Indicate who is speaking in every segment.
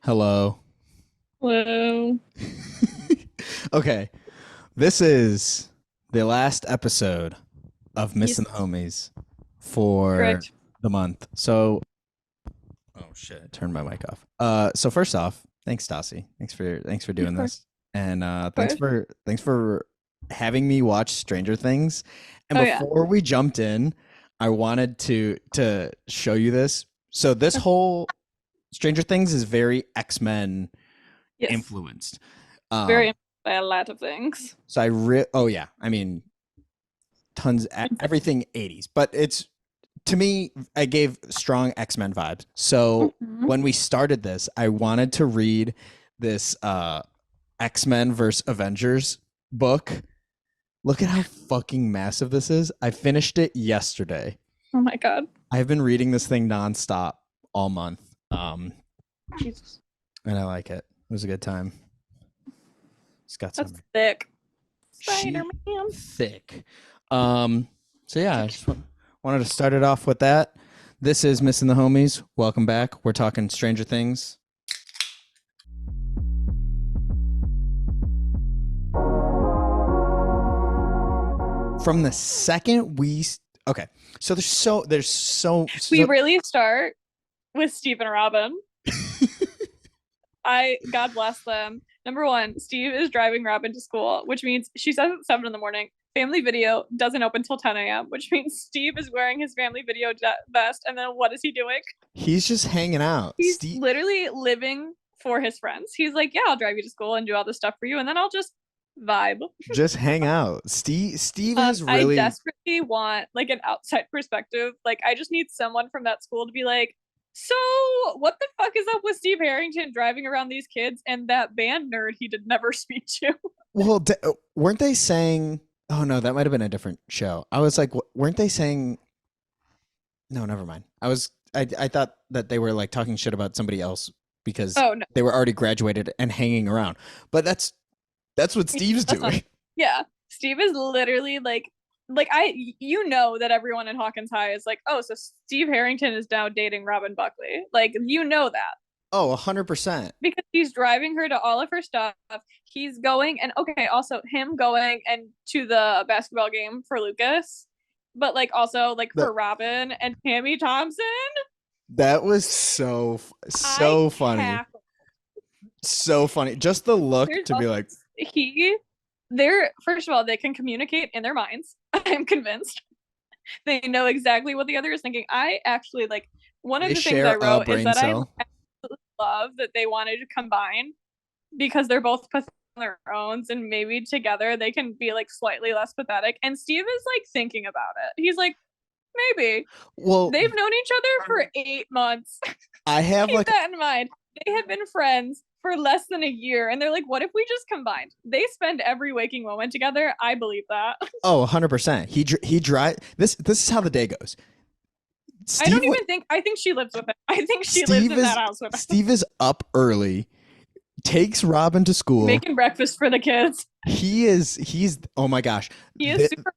Speaker 1: Hello.
Speaker 2: Hello.
Speaker 1: Okay, this is the last episode of Missing
Speaker 2: Yes,
Speaker 1: the Homies for
Speaker 2: correct.
Speaker 1: the month. Oh shit, I turned my mic off. So first off, thanks, Stassi. Thanks for
Speaker 2: Of
Speaker 1: doing
Speaker 2: course,
Speaker 1: this, and
Speaker 2: of
Speaker 1: thanks
Speaker 2: course.
Speaker 1: for having me watch Stranger Things. And
Speaker 2: Oh yeah.
Speaker 1: before we jumped in, I wanted to show you this. So this whole Stranger Things is very X-Men
Speaker 2: Yes.
Speaker 1: influenced.
Speaker 2: Very
Speaker 1: Um,
Speaker 2: influenced by a lot of things.
Speaker 1: So oh yeah, I mean tons everything 80s, but it's to me I gave strong X-Men vibes. So
Speaker 2: Mhm.
Speaker 1: when we started this, I wanted to read this X-Men versus Avengers book. Look at how fucking massive this is. I finished it yesterday.
Speaker 2: Oh my God.
Speaker 1: I've been reading this thing nonstop all month.
Speaker 2: Jesus.
Speaker 1: And I like it. It was a good time. It's got
Speaker 2: That's
Speaker 1: some
Speaker 2: thick.
Speaker 1: she
Speaker 2: Spider-Man.
Speaker 1: thick. So yeah, I just wanted to start it off with that. This is Missing the Homies. Welcome back. We're talking Stranger Things. From the second okay, so
Speaker 2: We really start with Steve and Robin. God bless them. Number one, Steve is driving Robin to school, which means she says at 7 in the morning. Family Video doesn't open till 10 a.m., which means Steve is wearing his Family Video vest. And then what is he doing?
Speaker 1: He's just hanging out.
Speaker 2: He's
Speaker 1: Steve
Speaker 2: literally living for his friends. He's like, yeah, I'll drive you to school and do all this stuff for you, and then I'll just vibe.
Speaker 1: just hang out. Steve has
Speaker 2: I
Speaker 1: really
Speaker 2: desperately want like an outside perspective. Like, I just need someone from that school to be like, so what the fuck is up with Steve Harrington driving around these kids and that band nerd he did never speak to?
Speaker 1: well weren't they saying oh no, that might have been a different show. I was like weren't they saying no, never mind. I thought that they were like talking shit about somebody else because
Speaker 2: Oh no,
Speaker 1: they were already graduated and hanging around. But that's what Steve's
Speaker 2: that's not.
Speaker 1: doing.
Speaker 2: Yeah, Steve is literally like you know that everyone in Hawkins High is like, oh, so Steve Harrington is now dating Robin Buckley. Like, you know that
Speaker 1: Oh, 100%.
Speaker 2: because he's driving her to all of her stuff. He's going, and okay, also him going and to the basketball game for Lucas, but like also like
Speaker 1: That
Speaker 2: for Robin and Tammy Thompson.
Speaker 1: that was
Speaker 2: I
Speaker 1: so funny.
Speaker 2: cackle.
Speaker 1: So funny. Just the look
Speaker 2: There's
Speaker 1: to be
Speaker 2: also
Speaker 1: like
Speaker 2: he they're first of all, they can communicate in their minds. I'm convinced. They know exactly what the other is thinking. I actually like one of
Speaker 1: they
Speaker 2: the things I
Speaker 1: share a
Speaker 2: wrote is
Speaker 1: brain
Speaker 2: that I
Speaker 1: cell.
Speaker 2: absolutely love that they wanted to combine because they're both pathetic on their own, and maybe together they can be like slightly less pathetic. And Steve is like thinking about it. He's like, maybe
Speaker 1: Well,
Speaker 2: they've known each other for 8 months.
Speaker 1: I have
Speaker 2: Keep
Speaker 1: like
Speaker 2: that in mind. They have been friends for less than a year, and they're like, what if we just combined? They spend every waking moment together. I believe that.
Speaker 1: oh, 100%. He drive this is how the day goes.
Speaker 2: I don't
Speaker 1: Steve
Speaker 2: even think I think she lives with him. I think she lives
Speaker 1: Steve
Speaker 2: in that
Speaker 1: is
Speaker 2: house with him,
Speaker 1: Steve is up early, takes Robin to school.
Speaker 2: making breakfast for the kids.
Speaker 1: He's oh my gosh.
Speaker 2: He is super.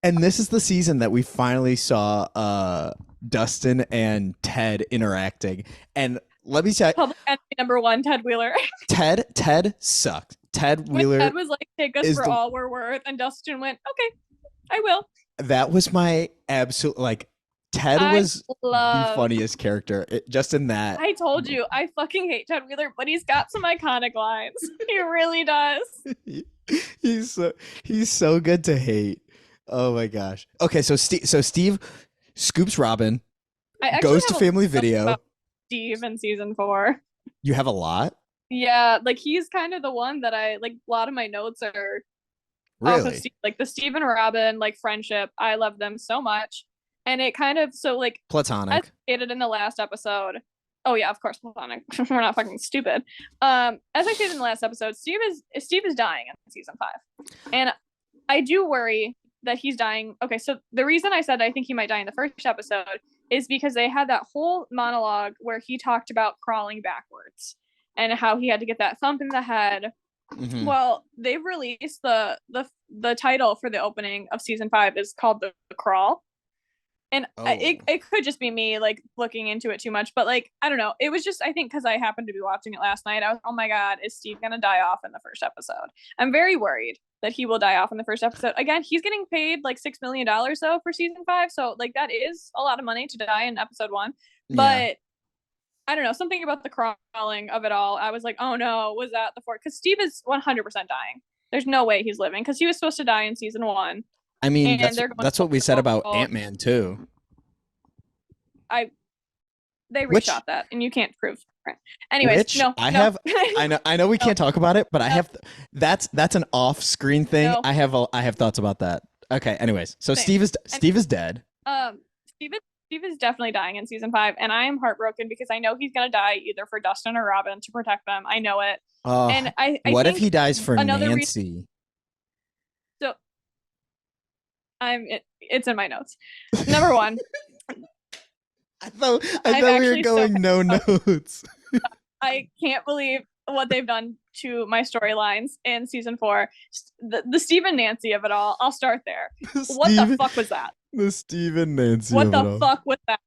Speaker 1: And this is the season that we finally saw Dustin and Ted interacting. And let me tell you,
Speaker 2: Public enemy number one, Ted Wheeler.
Speaker 1: Ted sucked. Ted
Speaker 2: When
Speaker 1: Wheeler
Speaker 2: Ted was like, "Take us
Speaker 1: is
Speaker 2: for
Speaker 1: the
Speaker 2: all we're worth," and Dustin went, "Okay, I will."
Speaker 1: that was my absolute like Ted
Speaker 2: I
Speaker 1: was the
Speaker 2: love.
Speaker 1: funniest character just in that.
Speaker 2: I told you, I fucking hate Ted Wheeler, but he's got some iconic lines. He really does.
Speaker 1: he's so he's so good to hate. Oh my gosh. Okay, so Steve scoops Robin,
Speaker 2: I actually
Speaker 1: goes to
Speaker 2: have a lot
Speaker 1: Family
Speaker 2: of stuff
Speaker 1: Video.
Speaker 2: about Steve in season 4.
Speaker 1: You have a lot?
Speaker 2: Yeah, like he's kind of the one that I like. A lot of my notes are off of
Speaker 1: Really?
Speaker 2: Steve, like the Steve and Robin like friendship. I love them so much, and it kind of so like as
Speaker 1: Platonic.
Speaker 2: stated in the last episode. Oh yeah, of course, platonic. We're not fucking stupid. As I stated in the last episode, Steve is dying in season 5, and I do worry that he's dying. Okay, so the reason I said I think he might die in the first episode is because they had that whole monologue where he talked about crawling backwards and how he had to get that thump in the head.
Speaker 1: Mm-hmm.
Speaker 2: Well, they've released the title for the opening of season 5 is called the Crawl, And
Speaker 1: Oh.
Speaker 2: it could just be me like looking into it too much, but like I don't know. It was just I think because I happened to be watching it last night, I was oh my god, is Steve gonna die off in the first episode? I'm very worried that he will die off in the first episode. Again, he's getting paid like $6 million though for season 5, so like that is a lot of money to die in episode 1.
Speaker 1: Yeah.
Speaker 2: But I don't know, something about the crawling of it all. I was like, oh no, was that the fourth? Because Steve is 100% dying. There's no way he's living because he was supposed to die in season 1.
Speaker 1: I mean,
Speaker 2: And they're going
Speaker 1: that's what we said about
Speaker 2: full-
Speaker 1: Ant-Man too.
Speaker 2: They
Speaker 1: Which-
Speaker 2: reshot that, and you can't prove. Anyways,
Speaker 1: Which
Speaker 2: no,
Speaker 1: I
Speaker 2: no.
Speaker 1: have- I know we
Speaker 2: No.
Speaker 1: can't talk about it, but I
Speaker 2: No.
Speaker 1: have that's an off-screen thing.
Speaker 2: No.
Speaker 1: I have thoughts about that. Okay, anyways. So
Speaker 2: Same.
Speaker 1: Steve is dead.
Speaker 2: Steve is definitely dying in season 5, and I am heartbroken because I know he's gonna die either for Dustin or Robin to protect them. I know it, and I
Speaker 1: what if
Speaker 2: think
Speaker 1: he dies for
Speaker 2: another
Speaker 1: Nancy?
Speaker 2: it's in my notes. Number 1,
Speaker 1: I thought
Speaker 2: I'm
Speaker 1: we were
Speaker 2: actually so
Speaker 1: going no notes.
Speaker 2: I can't believe what they've done to my storylines in season 4. The Steve and Nancy of it all. I'll start there. What the fuck was that?
Speaker 1: The Steve and Nancy.
Speaker 2: What
Speaker 1: of
Speaker 2: the
Speaker 1: it all.
Speaker 2: fuck was that?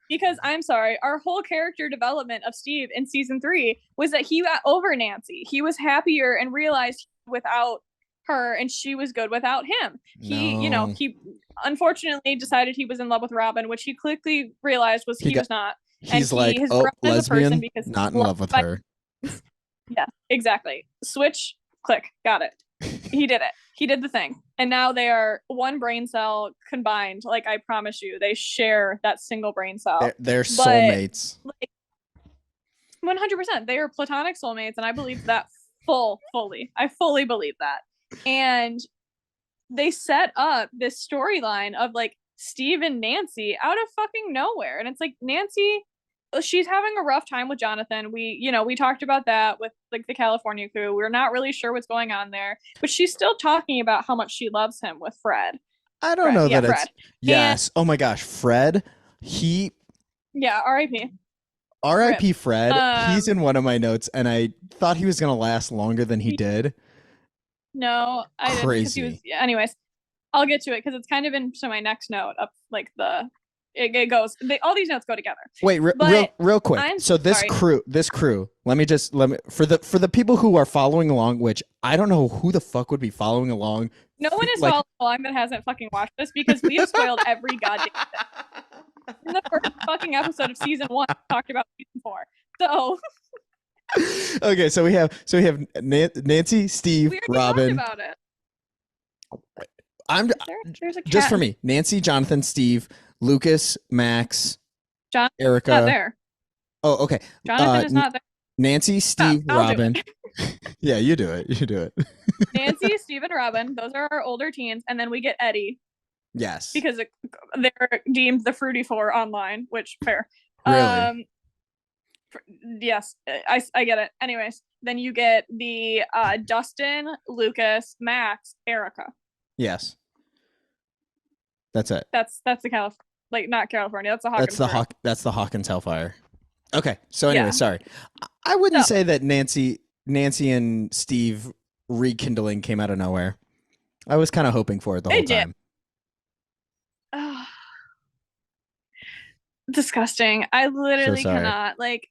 Speaker 2: Because I'm sorry, our whole character development of Steve in season 3 was that he got over Nancy. He was happier and realized without her, and she was good without him.
Speaker 1: No.
Speaker 2: He unfortunately decided he was in love with Robin, which he quickly realized was he was not.
Speaker 1: He's
Speaker 2: and
Speaker 1: like,
Speaker 2: he has
Speaker 1: oh,
Speaker 2: grown as a person
Speaker 1: lesbian,
Speaker 2: because
Speaker 1: not in
Speaker 2: he's
Speaker 1: love with
Speaker 2: loved by-
Speaker 1: her.
Speaker 2: Yeah, exactly. Switch, click, got it. He did it. He did the thing. And now they are one brain cell combined. Like I promise you, they share that single brain cell.
Speaker 1: They're soulmates.
Speaker 2: Like 100%. They are platonic soulmates, and I believe that fully. I fully believe that. And they set up this storyline of like Steve and Nancy out of fucking nowhere. And it's like Nancy, she's having a rough time with Jonathan. We talked about that with like the California crew. We're not really sure what's going on there, but she's still talking about how much she loves him with Fred.
Speaker 1: I don't know that
Speaker 2: Fred.
Speaker 1: it's yes. Oh my gosh, Fred. He
Speaker 2: Yeah, R.I.P.
Speaker 1: R.I.P. Fred. He's
Speaker 2: Um,
Speaker 1: in one of my notes, and I thought he was gonna last longer than he did.
Speaker 2: No, I didn't. 'Cause he was,
Speaker 1: Crazy.
Speaker 2: yeah, anyways, I'll get to it because it's kind of into my next note of like it goes. All these notes go together.
Speaker 1: Wait,
Speaker 2: But
Speaker 1: real quick.
Speaker 2: I'm
Speaker 1: So this
Speaker 2: sorry.
Speaker 1: crew. Let me for the people who are following along, which I don't know who the fuck would be following along.
Speaker 2: No one is
Speaker 1: like-
Speaker 2: following along that hasn't fucking watched this because we have spoiled every goddamn thing. In the first fucking episode of season 1, we talked about season 4. So
Speaker 1: Okay, so we have Nancy, Steve,
Speaker 2: we already
Speaker 1: Robin.
Speaker 2: talked about it.
Speaker 1: I'm
Speaker 2: There's a cat
Speaker 1: just for me. Nancy, Jonathan, Steve, Lucas, Max,
Speaker 2: Jonathan's
Speaker 1: Erica.
Speaker 2: not there.
Speaker 1: Oh, okay.
Speaker 2: Jonathan is not there.
Speaker 1: Nancy, Steve,
Speaker 2: I'll do
Speaker 1: Robin. Yeah, you do it. You do it.
Speaker 2: Nancy, Steve, and Robin. Those are our older teens, and then we get Eddie
Speaker 1: Yes.
Speaker 2: because they're deemed the fruity four online, which fair.
Speaker 1: Really?
Speaker 2: Yes, I get it. Anyways, then you get the Dustin, Lucas, Max, Erica.
Speaker 1: Yes. That's it.
Speaker 2: That's the not California. That's the Hawkins.
Speaker 1: That's the Hawkins Hellfire. Okay. So anyway,
Speaker 2: Yeah.
Speaker 1: sorry. I wouldn't
Speaker 2: So-
Speaker 1: say that Nancy and Steve rekindling came out of nowhere. I was kind of hoping for it the
Speaker 2: They
Speaker 1: whole
Speaker 2: did.
Speaker 1: time.
Speaker 2: Ugh. Disgusting. I literally
Speaker 1: sorry.
Speaker 2: cannot. Like,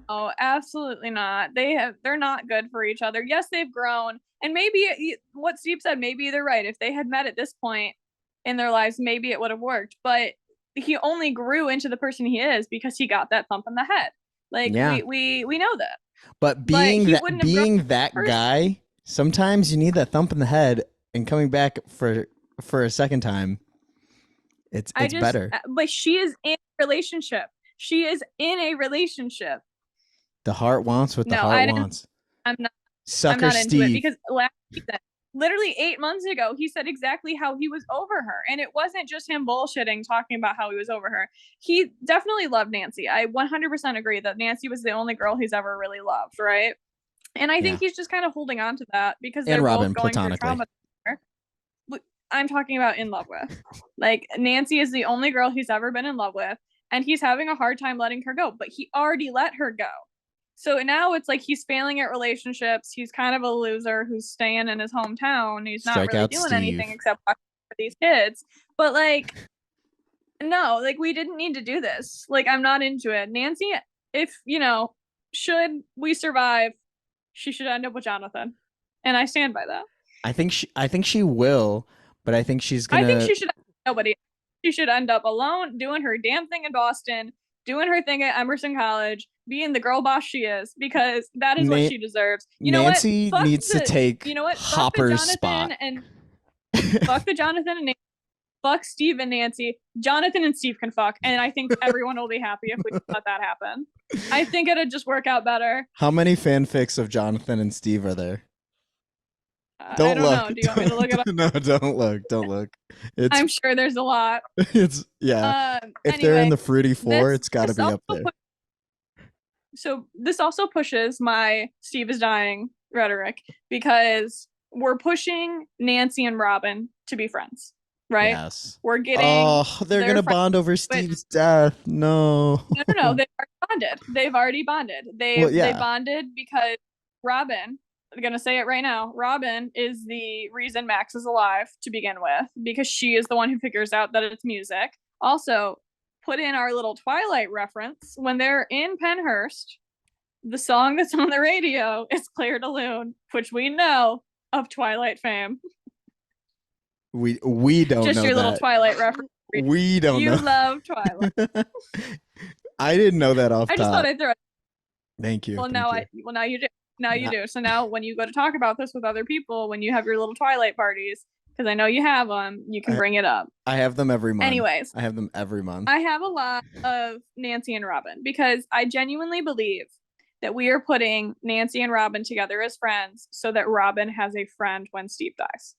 Speaker 2: no, absolutely not. They're not good for each other. Yes, they've grown, and maybe what Steve said. Maybe they're right. If they had met at this point in their lives, maybe it would have worked. But he only grew into the person he is because he got that thump in the head. Like
Speaker 1: Yeah.
Speaker 2: we know that.
Speaker 1: But being
Speaker 2: he wouldn't have
Speaker 1: being that
Speaker 2: first.
Speaker 1: guy, sometimes you need that thump in the head, and coming back for a second time, it's better.
Speaker 2: But she is in a relationship. She is in a relationship.
Speaker 1: The heart wants what the
Speaker 2: No,
Speaker 1: heart
Speaker 2: I didn't-
Speaker 1: wants.
Speaker 2: I'm not.
Speaker 1: Sucker
Speaker 2: I'm not into
Speaker 1: Steve.
Speaker 2: it because last season, literally 8 months ago, he said exactly how he was over her, and it wasn't just him bullshitting talking about how he was over her. He definitely loved Nancy. I 100% agree that Nancy was the only girl he's ever really loved, right? And I think he's just kind of holding on to that because
Speaker 1: And
Speaker 2: they're
Speaker 1: Robin,
Speaker 2: both going through
Speaker 1: platonically.
Speaker 2: trauma. I'm talking about in love with. Like Nancy is the only girl he's ever been in love with, and he's having a hard time letting her go, but he already let her go. So now it's like he's failing at relationships. He's kind of a loser who's staying in his hometown. He's not
Speaker 1: Strike
Speaker 2: really
Speaker 1: out
Speaker 2: doing
Speaker 1: Steve.
Speaker 2: anything except watching for these kids. But like no, like we didn't need to do this. Like I'm not into it. Nancy, if should we survive, she should end up with Jonathan, and I stand by that.
Speaker 1: I think she will, but I think she's
Speaker 2: I think
Speaker 1: gonna.
Speaker 2: she should nobody. She should end up alone, doing her damn thing in Boston, doing her thing at Emerson College, being the girl boss she is, because that is what she deserves. You know what?
Speaker 1: Nancy
Speaker 2: Fuck
Speaker 1: needs to take
Speaker 2: you know what?
Speaker 1: Hopper's spot.
Speaker 2: Fuck the Jonathan and Nancy. Fuck Steve and Nancy. Jonathan and Steve can fuck, and I think everyone will be happy if we let that happen. I think it'd just work out better.
Speaker 1: How many fanfics of Jonathan and Steve are there?
Speaker 2: I don't know. Do you want me to look it up?
Speaker 1: No, don't look. Don't look.
Speaker 2: I'm sure there's a lot.
Speaker 1: It's yeah. If they're in the Fruity Four, it's got to be up there.
Speaker 2: So this also pushes my Steve is dying rhetoric because we're pushing Nancy and Robin to be friends, right?
Speaker 1: Yes.
Speaker 2: We're getting.
Speaker 1: Oh, they're gonna bond over Steve's death. No.
Speaker 2: No. They've already bonded. They've already bonded. They bonded because Robin. I'm gonna say it right now. Robin is the reason Max is alive to begin with because she is the one who figures out that it's music. Also, put in our little Twilight reference when they're in Penhurst. The song that's on the radio is Claire de Lune, which we know of Twilight fame.
Speaker 1: We don't
Speaker 2: just
Speaker 1: know
Speaker 2: your
Speaker 1: that.
Speaker 2: little Twilight reference.
Speaker 1: We don't
Speaker 2: you
Speaker 1: know.
Speaker 2: You love Twilight.
Speaker 1: I didn't know that off.
Speaker 2: I just thought I'd throw it.
Speaker 1: Thank you.
Speaker 2: Well, now you do. Now you do. So now when you go to talk about this with other people, when you have your little Twilight parties, because I know you have them, you can bring it up.
Speaker 1: I have them every month.
Speaker 2: Anyways.
Speaker 1: I have them every month.
Speaker 2: I have a lot of Nancy and Robin because I genuinely believe that we are putting Nancy and Robin together as friends so that Robin has a friend when Steve dies.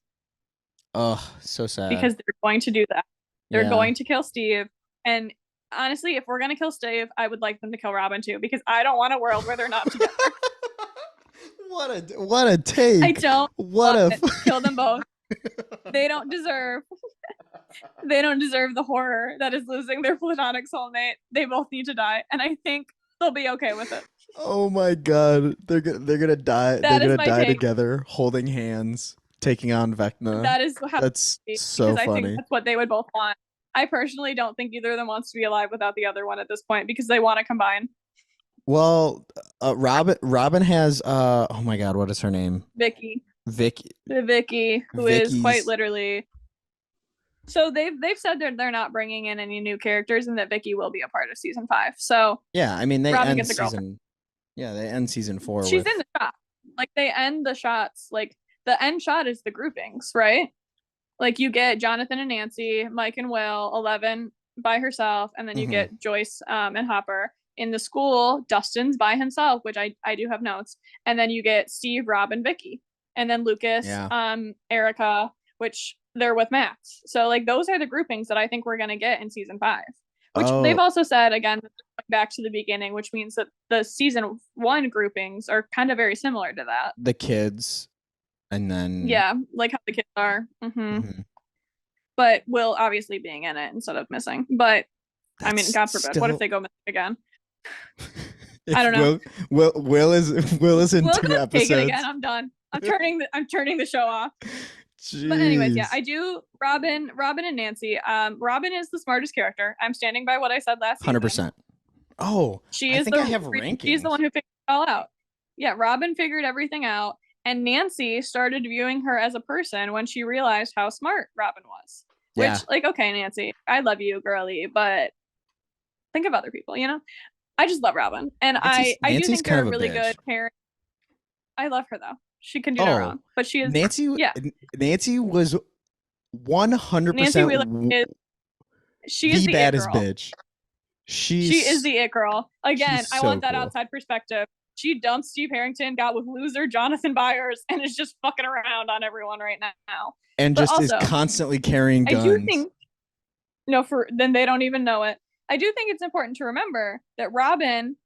Speaker 1: Oh, so sad.
Speaker 2: Because they're going to do that. They're going to kill Steve. And honestly, if we're going to kill Steve, I would like them to kill Robin too because I don't want a world where they're not together.
Speaker 1: What a take.
Speaker 2: I don't kill them both. They don't deserve the horror that is losing their platonic soulmate. They both need to die, and I think they'll be okay with it.
Speaker 1: Oh my god, they're gonna die. They're gonna die together, holding hands, taking on Vecna. That's so funny. I think
Speaker 2: that's what they would both want. I personally don't think either of them wants to be alive without the other one at this point because they want to combine.
Speaker 1: Well, Robin has oh my god, what is her name?
Speaker 2: Vicky, who is quite literally. So they've said they're not bringing in any new characters and that Vicky will be a part of season 5. So
Speaker 1: yeah, I mean they
Speaker 2: Robin
Speaker 1: end season. Yeah, they end season 4.
Speaker 2: She's in the shot. Like they end the shots. Like the end shot is the groupings, right? Like you get Jonathan and Nancy, Mike and Will, 11 by herself, and then you get Joyce and Hopper. In the school, Dustin's by himself, which I do have notes. And then you get Steve, Rob, and Vicky. And then Lucas, Erica, which they're with Max. So like those are the groupings that I think we're gonna get in season 5. Which they've also said, again, back to the beginning, which means that the season 1 groupings are kind of very similar to that.
Speaker 1: The kids, and then
Speaker 2: like how the kids are. But Will obviously being in it instead of missing. But I mean, God forbid, what if they go missing again? I don't know.
Speaker 1: Will is in 2 episodes.
Speaker 2: Take it again. I'm done. I'm turning the show off.
Speaker 1: Jeez.
Speaker 2: But anyways, I do Robin and Nancy. Robin is the smartest character. I'm standing by what I said last
Speaker 1: 100%. Oh,
Speaker 2: I have rankings. She's the one who figured it all out. Yeah, Robin figured everything out, and Nancy started viewing her as a person when she realized how smart Robin was. Which, like, okay, Nancy, I love you, girly, but think of other people, you know? I just love Robin, and I do think they're a really good parent. I love her though. She can do no wrong, but she is
Speaker 1: Nancy. Yeah, Nancy was 100%.
Speaker 2: Nancy Wheeler she is the
Speaker 1: baddest bitch.
Speaker 2: She is the it girl. Again, I want that
Speaker 1: cool.
Speaker 2: outside perspective. She dumped Steve Harrington, got with loser Jonathan Byers, and is just fucking around on everyone right now.
Speaker 1: And just also, is constantly carrying guns.
Speaker 2: I do think then they don't even know it. I do think it's important to remember that Robin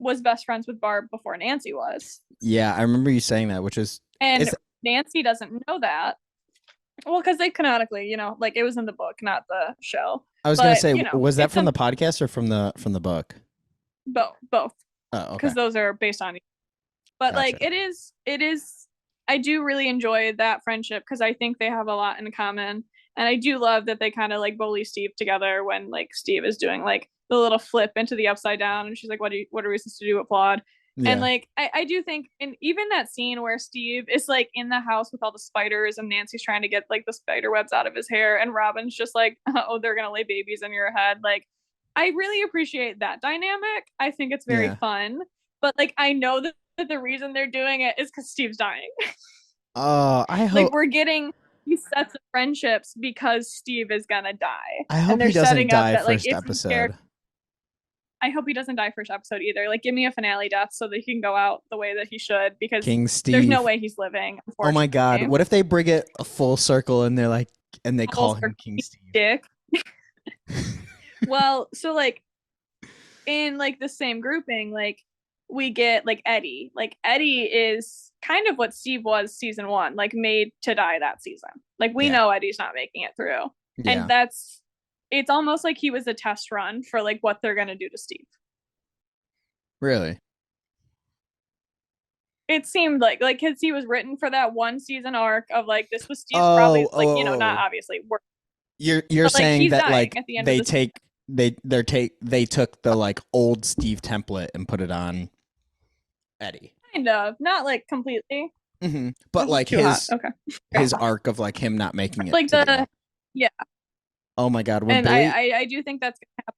Speaker 2: was best friends with Barb before Nancy was.
Speaker 1: Yeah, I remember you saying that, which is...
Speaker 2: Nancy doesn't know that. Well, because they canonically, like it was in the book, not the show.
Speaker 1: I was going to say, was that from the podcast or from the book?
Speaker 2: Both.
Speaker 1: Oh, okay.
Speaker 2: Because those are based on... But like, it is... I do really enjoy that friendship because I think they have a lot in common. And I do love that they kind of like bully Steve together when like Steve is doing like the little flip into the upside down, and she's like, what are we supposed to do? Applaud. And
Speaker 1: Yeah.
Speaker 2: like I do think, and even that scene where Steve is like in the house with all the spiders and Nancy's trying to get like the spider webs out of his hair, and Robin's just like, oh, they're gonna lay babies in your head. Like, I really appreciate that dynamic. I think it's very
Speaker 1: Yeah.
Speaker 2: fun. But like I know that the reason they're doing it is because Steve's dying.
Speaker 1: I
Speaker 2: Like
Speaker 1: hope
Speaker 2: we're getting these sets of friendships because Steve is gonna die.
Speaker 1: I hope
Speaker 2: And they're
Speaker 1: he doesn't
Speaker 2: setting up
Speaker 1: die
Speaker 2: that like
Speaker 1: first
Speaker 2: if
Speaker 1: episode.
Speaker 2: I hope he doesn't die first episode either. Like give me a finale death so that he can go out the way that he should, because
Speaker 1: King Steve.
Speaker 2: there's no way he's living.
Speaker 1: Oh my god. What if they bring it a full circle and they're like, and they call him King Steve?
Speaker 2: Dick. Well, so like in like the same grouping, like we get like Eddie. Like Eddie is kind of what Steve was season 1, like made to die that season. Like we know Eddie's not making it through.
Speaker 1: Yeah.
Speaker 2: And it's almost like he was a test run for like what they're gonna do to Steve.
Speaker 1: Really?
Speaker 2: It seemed like because he was written for that 1 season arc of like this was Steve's probably like not obviously.
Speaker 1: You're
Speaker 2: but,
Speaker 1: saying that like
Speaker 2: at the end
Speaker 1: they
Speaker 2: of
Speaker 1: they took the like old Steve template and put it on Eddie.
Speaker 2: Kind of, not like completely.
Speaker 1: Mm-hmm. But like his arc of like him not making it.
Speaker 2: Like yeah.
Speaker 1: Oh my god! When
Speaker 2: and
Speaker 1: Billy,
Speaker 2: I do think that's gonna happen.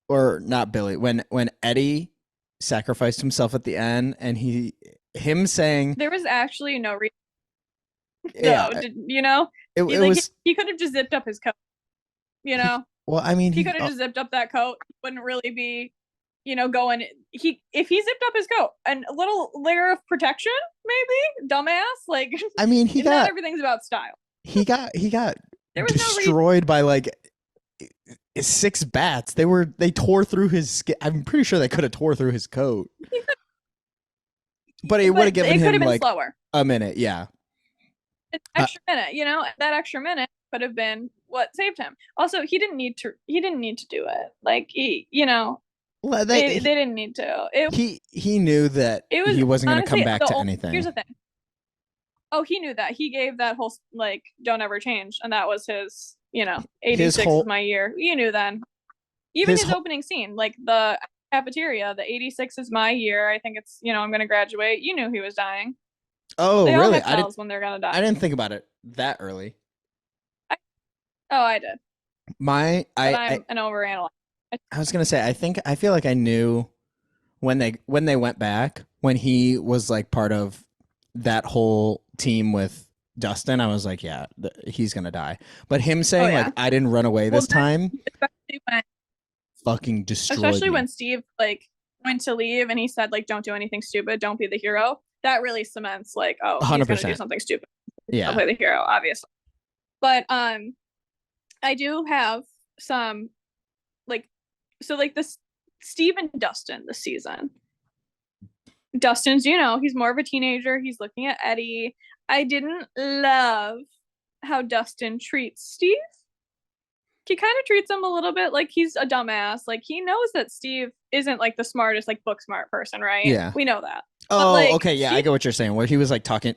Speaker 1: Or not Billy, when Eddie sacrificed himself at the end, and him saying
Speaker 2: there was actually no reason.
Speaker 1: Yeah,
Speaker 2: no,
Speaker 1: it was.
Speaker 2: He could have just zipped up his coat.
Speaker 1: Well, I mean,
Speaker 2: he could have just zipped up that coat. He wouldn't really be, going. If he zipped up his coat, and a little layer of protection, maybe, dumbass. Like,
Speaker 1: I mean,
Speaker 2: not everything's about style.
Speaker 1: He got
Speaker 2: there was
Speaker 1: destroyed by like 6 bats. They tore through his skin. I'm pretty sure they could have tore through his coat. But it would have given him like
Speaker 2: slower.
Speaker 1: A minute, yeah.
Speaker 2: An extra minute, that extra minute could have been what saved him. Also, he didn't need to do it. Like they didn't need to.
Speaker 1: He knew that he wasn't going to come back to anything.
Speaker 2: Here's the thing. Oh, he knew that. He gave that whole like don't ever change, and that was his 86 is my year. You knew then. Even his opening scene, like the cafeteria, the 86 is my year. I think it's I'm going to graduate. You knew he was dying.
Speaker 1: Oh,
Speaker 2: they
Speaker 1: really?
Speaker 2: All have when they're going to die.
Speaker 1: I didn't think about it that early.
Speaker 2: I did.
Speaker 1: I'm
Speaker 2: an overanalyzer.
Speaker 1: I was going to say I feel like I knew when they went back, when he was like part of that whole team with Dustin, I was like, yeah, he's gonna die. But him saying like I didn't run away this time,
Speaker 2: especially when
Speaker 1: fucking destroyed
Speaker 2: especially
Speaker 1: me.
Speaker 2: When Steve like went to leave and he said like don't do anything stupid, don't be the hero. That really cements like 100%. He's gonna do something stupid.
Speaker 1: Yeah,
Speaker 2: I'll play the hero, obviously. But I do have some like this Steve and Dustin this season. Dustin's, he's more of a teenager. He's looking at Eddie. I didn't love how Dustin treats Steve. He kind of treats him a little bit like he's a dumbass. Like he knows that Steve isn't like the smartest, like book smart person, right?
Speaker 1: Yeah,
Speaker 2: we know that.
Speaker 1: Oh, but, okay, yeah, I get what you're saying. Where he was talking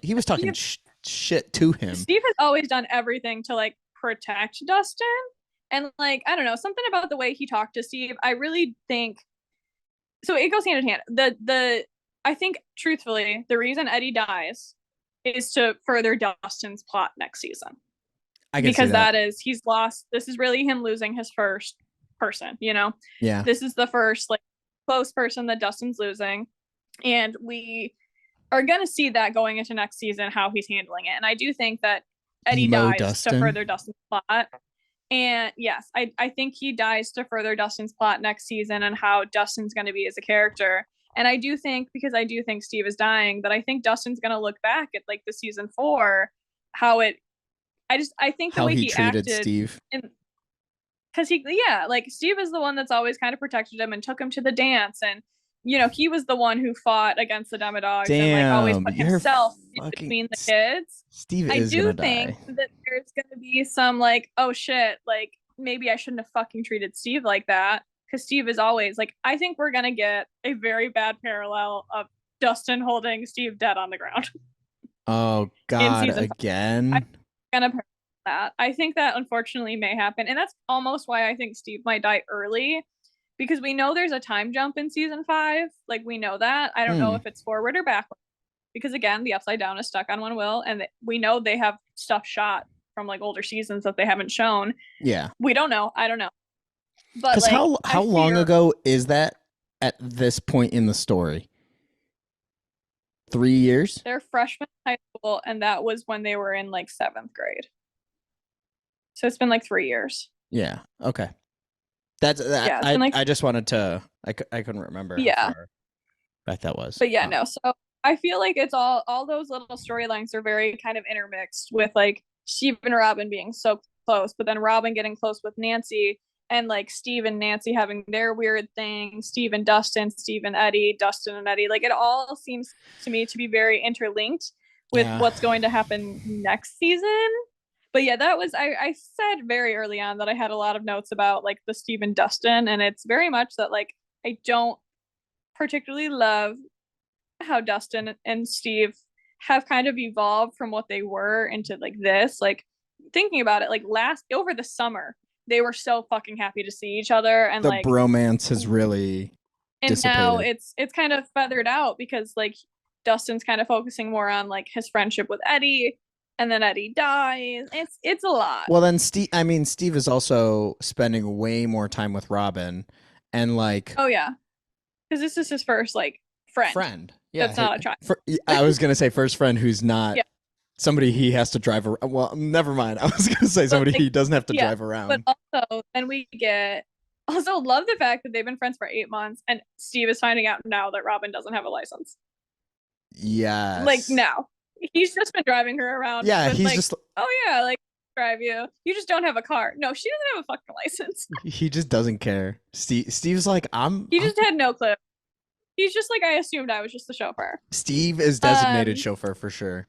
Speaker 1: shit to him.
Speaker 2: Steve has always done everything to like protect Dustin, and like I don't know, something about the way he talked to Steve. I really think so. It goes hand in hand. I think, truthfully, the reason Eddie dies is to further Dustin's plot next season. Because that is, he's lost. This is really him losing his first person, Yeah. This is the first, like, close person that Dustin's losing. And we are going to see that going into next season, how he's handling it. And I do think that Eddie dies to further Dustin's plot. And yes, I think he dies to further Dustin's plot next season and how Dustin's going to be as a character. And I do think, because I do think Steve is dying, that I think Dustin's going to look back at like the season 4, I think the way he treated acted,
Speaker 1: Steve.
Speaker 2: Because like Steve is the one that's always kind of protected him and took him to the dance. And, he was the one who fought against the Demodogs and like always put himself in between the kids.
Speaker 1: Steve is gonna die.
Speaker 2: I do think that there's going to be some like, oh shit, like maybe I shouldn't have fucking treated Steve like that. Because Steve is always like, I think we're gonna get a very bad parallel of Dustin holding Steve dead on the ground.
Speaker 1: Oh God, again.
Speaker 2: that. I think that unfortunately may happen. And that's almost why I think Steve might die early. Because we know there's a time jump in season 5. Like we know that. I don't know if it's forward or backward. Because again, the Upside Down is stuck on one will, and we know they have stuff shot from like older seasons that they haven't shown.
Speaker 1: Yeah.
Speaker 2: We don't know. I don't know. But
Speaker 1: Because
Speaker 2: like,
Speaker 1: how long ago is that at this point in the story? 3 years?
Speaker 2: They're freshmen in high school, and that was when they were in like 7th grade. So it's been like 3 years.
Speaker 1: Yeah. Okay. That's that.
Speaker 2: Yeah,
Speaker 1: I just wanted to. I couldn't remember.
Speaker 2: Yeah.
Speaker 1: How far back that was.
Speaker 2: But yeah, no. So I feel like it's all those little storylines are very kind of intermixed with like Steve and Robin being so close, but then Robin getting close with Nancy, and like Steve and Nancy having their weird thing, Steve and Dustin, Steve and Eddie, Dustin and Eddie. Like it all seems to me to be very interlinked with what's going to happen next season. But yeah, that was I said very early on that I had a lot of notes about like the Steve and Dustin, and it's very much that like I don't particularly love how Dustin and Steve have kind of evolved from what they were into like this. Like thinking about it, like over the summer, they were so fucking happy to see each other, and
Speaker 1: the
Speaker 2: like
Speaker 1: bromance has really dissipated.
Speaker 2: Now it's kind of feathered out because like Dustin's kind of focusing more on like his friendship with Eddie, and then Eddie dies. It's a lot.
Speaker 1: Well, then Steve is also spending way more time with Robin, and like
Speaker 2: oh yeah, because this is his first like friend.
Speaker 1: Yeah,
Speaker 2: that's not a child.
Speaker 1: I was gonna say first friend who's not somebody he has to drive around. Well, never mind. I was gonna say somebody he doesn't have to drive around.
Speaker 2: But also, then we also love the fact that they've been friends for 8 months, and Steve is finding out now that Robin doesn't have a license.
Speaker 1: Yes.
Speaker 2: Like now, he's just been driving her around.
Speaker 1: Yeah, he's
Speaker 2: like,
Speaker 1: just.
Speaker 2: Oh yeah, like drive you. You just don't have a car. No, she doesn't have a fucking license.
Speaker 1: He just doesn't care. Steve's like
Speaker 2: He just had no clue. He's just like, I assumed I was just the chauffeur.
Speaker 1: Steve is designated chauffeur for sure.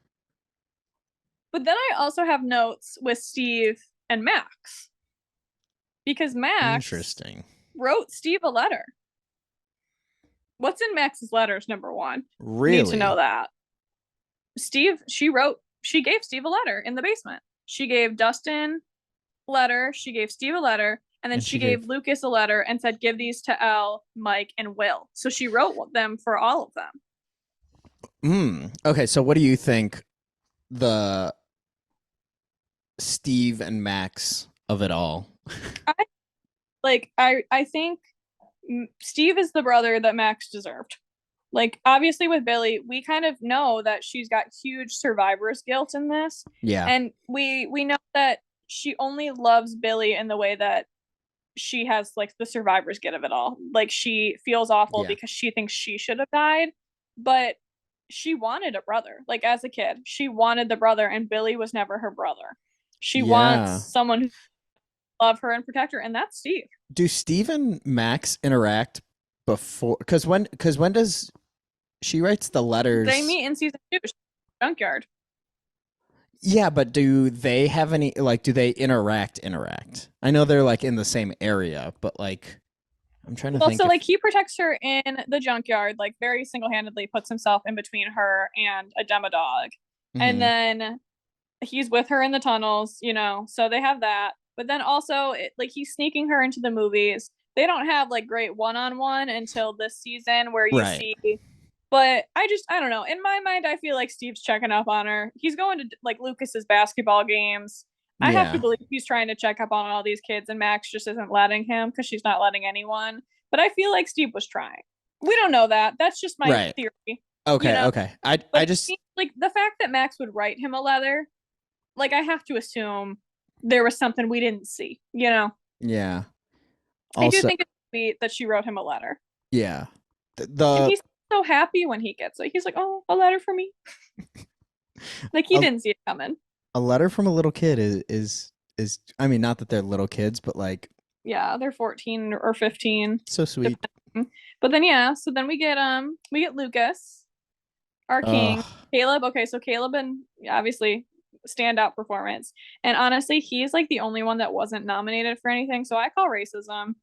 Speaker 2: But then I also have notes with Steve and Max. Because Max wrote Steve a letter. What's in Max's letters, number one?
Speaker 1: Really?
Speaker 2: Need to know that. She gave Steve a letter in the basement. She gave Dustin a letter, she gave Steve a letter, and then she gave Lucas a letter and said, give these to Elle, Mike, and Will. So she wrote them for all of them.
Speaker 1: Okay, so what do you think the Steve and Max of it all?
Speaker 2: I think Steve is the brother that Max deserved. Like, obviously with Billy, we kind of know that she's got huge survivor's guilt in this.
Speaker 1: Yeah.
Speaker 2: And we know that she only loves Billy in the way that she has like the survivor's guilt of it all. Like she feels awful because she thinks she should have died, but she wanted a brother. Like as a kid, she wanted the brother, and Billy was never her brother. She wants someone who love her and protect her, and that's Steve.
Speaker 1: Do Steve and Max interact before? Because when does she writes the letters?
Speaker 2: They meet in season 2, junkyard.
Speaker 1: Yeah, but do they have any, like, do they interact? I know they're like in the same area, but like, I'm trying to think.
Speaker 2: So like he protects her in the junkyard, like very single-handedly puts himself in between her and a demo dog. And then he's with her in the tunnels, you know, so they have that. But then also like he's sneaking her into the movies. They don't have like great one-on-one until this season where you see. But I don't know. In my mind, I feel like Steve's checking up on her. He's going to like Lucas's basketball games. I have to believe he's trying to check up on all these kids, and Max just isn't letting him because she's not letting anyone. But I feel like Steve was trying. We don't know that. That's just my theory.
Speaker 1: Okay, you know? Okay. I just
Speaker 2: like the fact that Max would write him a letter. Like I have to assume there was something we didn't see. You know?
Speaker 1: Yeah. Also,
Speaker 2: I do think it's sweet that she wrote him a letter.
Speaker 1: Yeah.
Speaker 2: And he's so happy when he gets it. He's like, "Oh, a letter for me." Like he didn't see it coming.
Speaker 1: A letter from a little kid is I mean, not that they're little kids, but like,
Speaker 2: yeah, they're 14 or 15.
Speaker 1: So sweet.
Speaker 2: But then so then we get Lucas, our king. Caleb. Okay, so Caleb, and obviously standout performance. And honestly, he's like the only one that wasn't nominated for anything. So I call racism.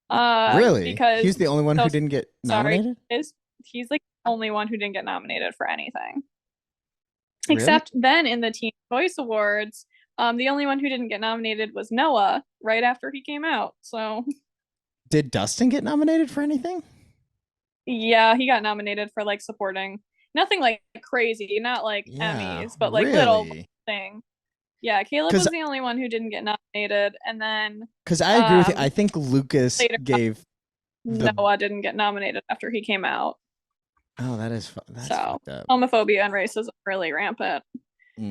Speaker 1: Really?
Speaker 2: Because
Speaker 1: he's the only one who didn't get nominated?
Speaker 2: He's like the only one who didn't get nominated for anything. Really? Except then in the Teen Choice Awards, The only one who didn't get nominated was Noah right after he came out. So
Speaker 1: Did Dustin get nominated for anything?
Speaker 2: yeah, he got nominated for like supporting. Nothing like crazy, not like
Speaker 1: Yeah,
Speaker 2: Emmys, but like little
Speaker 1: really?
Speaker 2: thing. Yeah, Caleb
Speaker 1: Because
Speaker 2: was the only one who didn't get nominated, and then
Speaker 1: I agree with you. I
Speaker 2: um
Speaker 1: think Lucas
Speaker 2: later
Speaker 1: gave the.
Speaker 2: Noah didn't get nominated after he came out.
Speaker 1: Oh, that's
Speaker 2: So
Speaker 1: fucked up.
Speaker 2: homophobia and racism really rampant.
Speaker 1: I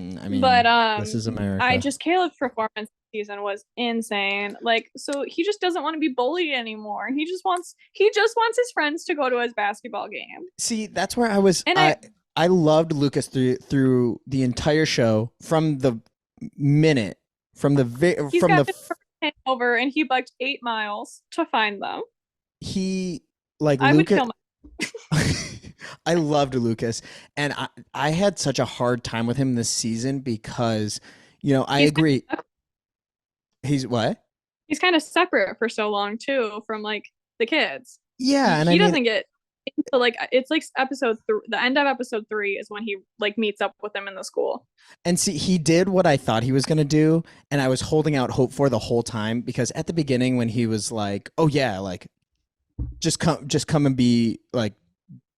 Speaker 2: But
Speaker 1: mean, this is
Speaker 2: I
Speaker 1: America.
Speaker 2: just Caleb's performance this season was insane. Like, so he just doesn't want to be bullied anymore. He just wants his friends to go to his basketball game.
Speaker 1: See, that's where I was.
Speaker 2: And
Speaker 1: I loved Lucas through the entire show from the minute from the
Speaker 2: he's
Speaker 1: from
Speaker 2: got
Speaker 1: the
Speaker 2: his friend over and he biked 8 miles to find them.
Speaker 1: he like
Speaker 2: I would
Speaker 1: Lucas.
Speaker 2: kill
Speaker 1: I loved Lucas, and I had such a hard time with him this season because I
Speaker 2: he's
Speaker 1: agree. He's what?
Speaker 2: he's kind of separate for so long too from like the kids.
Speaker 1: Yeah, and I
Speaker 2: He
Speaker 1: mean,
Speaker 2: doesn't get into like it's like the end of episode 3 is when he like meets up with them in the school.
Speaker 1: and see, he did what I thought he was gonna do, and I was holding out hope for the whole time because at the beginning when he was like, "Oh yeah, like just come and be like,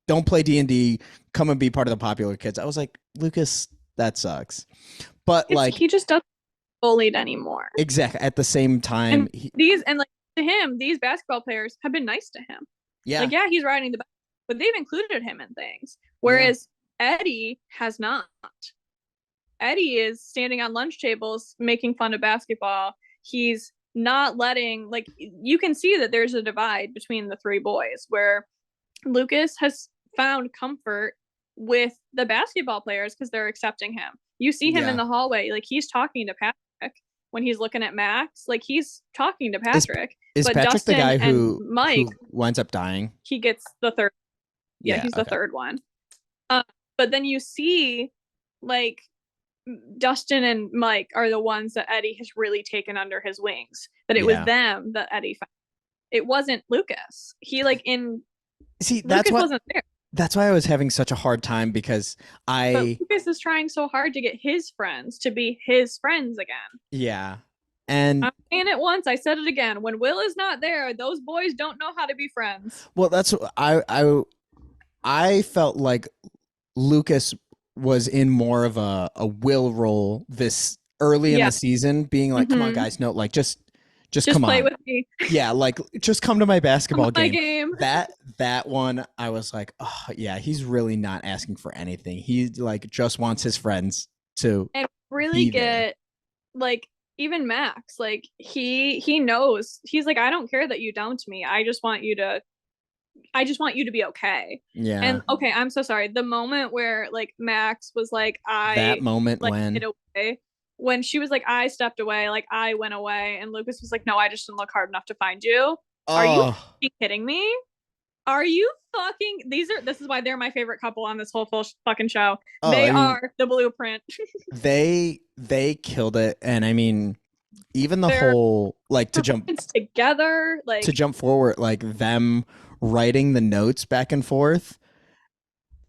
Speaker 1: don't play D&D, come and be part of the popular kids," I was like, Lucas, that sucks. But like,
Speaker 2: He just doesn't get bullied anymore.
Speaker 1: exactly at the same time,
Speaker 2: And like to him, these basketball players have been nice to him.
Speaker 1: yeah,
Speaker 2: Like, yeah, he's riding the bike, but they've included him in things. Whereas Eddie has not. Eddie is standing on lunch tables making fun of basketball. He's not letting like you can see that there's a divide between the three boys where Lucas has found comfort with the basketball players because they're accepting him. You see him in
Speaker 1: Yeah.
Speaker 2: the hallway, like he's talking to Patrick when he's looking at Max, like he's talking to Patrick.
Speaker 1: Is
Speaker 2: But
Speaker 1: Patrick
Speaker 2: Dustin
Speaker 1: the guy
Speaker 2: and Mike,
Speaker 1: who winds up dying?
Speaker 2: he gets the third. Yeah,
Speaker 1: Yeah,
Speaker 2: he's the
Speaker 1: okay.
Speaker 2: third one. But then you see like Dustin and Mike are the ones that Eddie has really taken under his wings. That it was
Speaker 1: Yeah.
Speaker 2: them that Eddie found. It wasn't Lucas. He like in
Speaker 1: See,
Speaker 2: Lucas wasn't there.
Speaker 1: that's why I was having such a hard time because
Speaker 2: But Lucas is trying so hard to get his friends to be his friends again.
Speaker 1: yeah. And
Speaker 2: I'm saying it once, I said it again. When Will is not there, those boys don't know how to be friends.
Speaker 1: well, that's I felt like Lucas was in more of a Will role this early in the season, being like, "Come on, guys, no, like just come
Speaker 2: play
Speaker 1: on,
Speaker 2: with me.
Speaker 1: Yeah, like just come to my basketball
Speaker 2: My
Speaker 1: game." That one, I was like, "Oh yeah, he's really not asking for anything. He like just wants his friends to
Speaker 2: and really get like even Max, like he knows. He's like, I don't care that you dumped me. I just want you to be okay.
Speaker 1: Yeah.
Speaker 2: And okay, I'm so sorry. The moment where like Max was like,
Speaker 1: that moment
Speaker 2: like,
Speaker 1: when
Speaker 2: get away, when she was like, I stepped away, like I went away, and Lucas was like, no, I just didn't look hard enough to find you. Are you kidding me? Are you fucking? This is why they're my favorite couple on this whole fucking show. They are the blueprint.
Speaker 1: they killed it, and I mean, even the whole like to jump
Speaker 2: together, like
Speaker 1: to jump forward, like them writing the notes back and forth.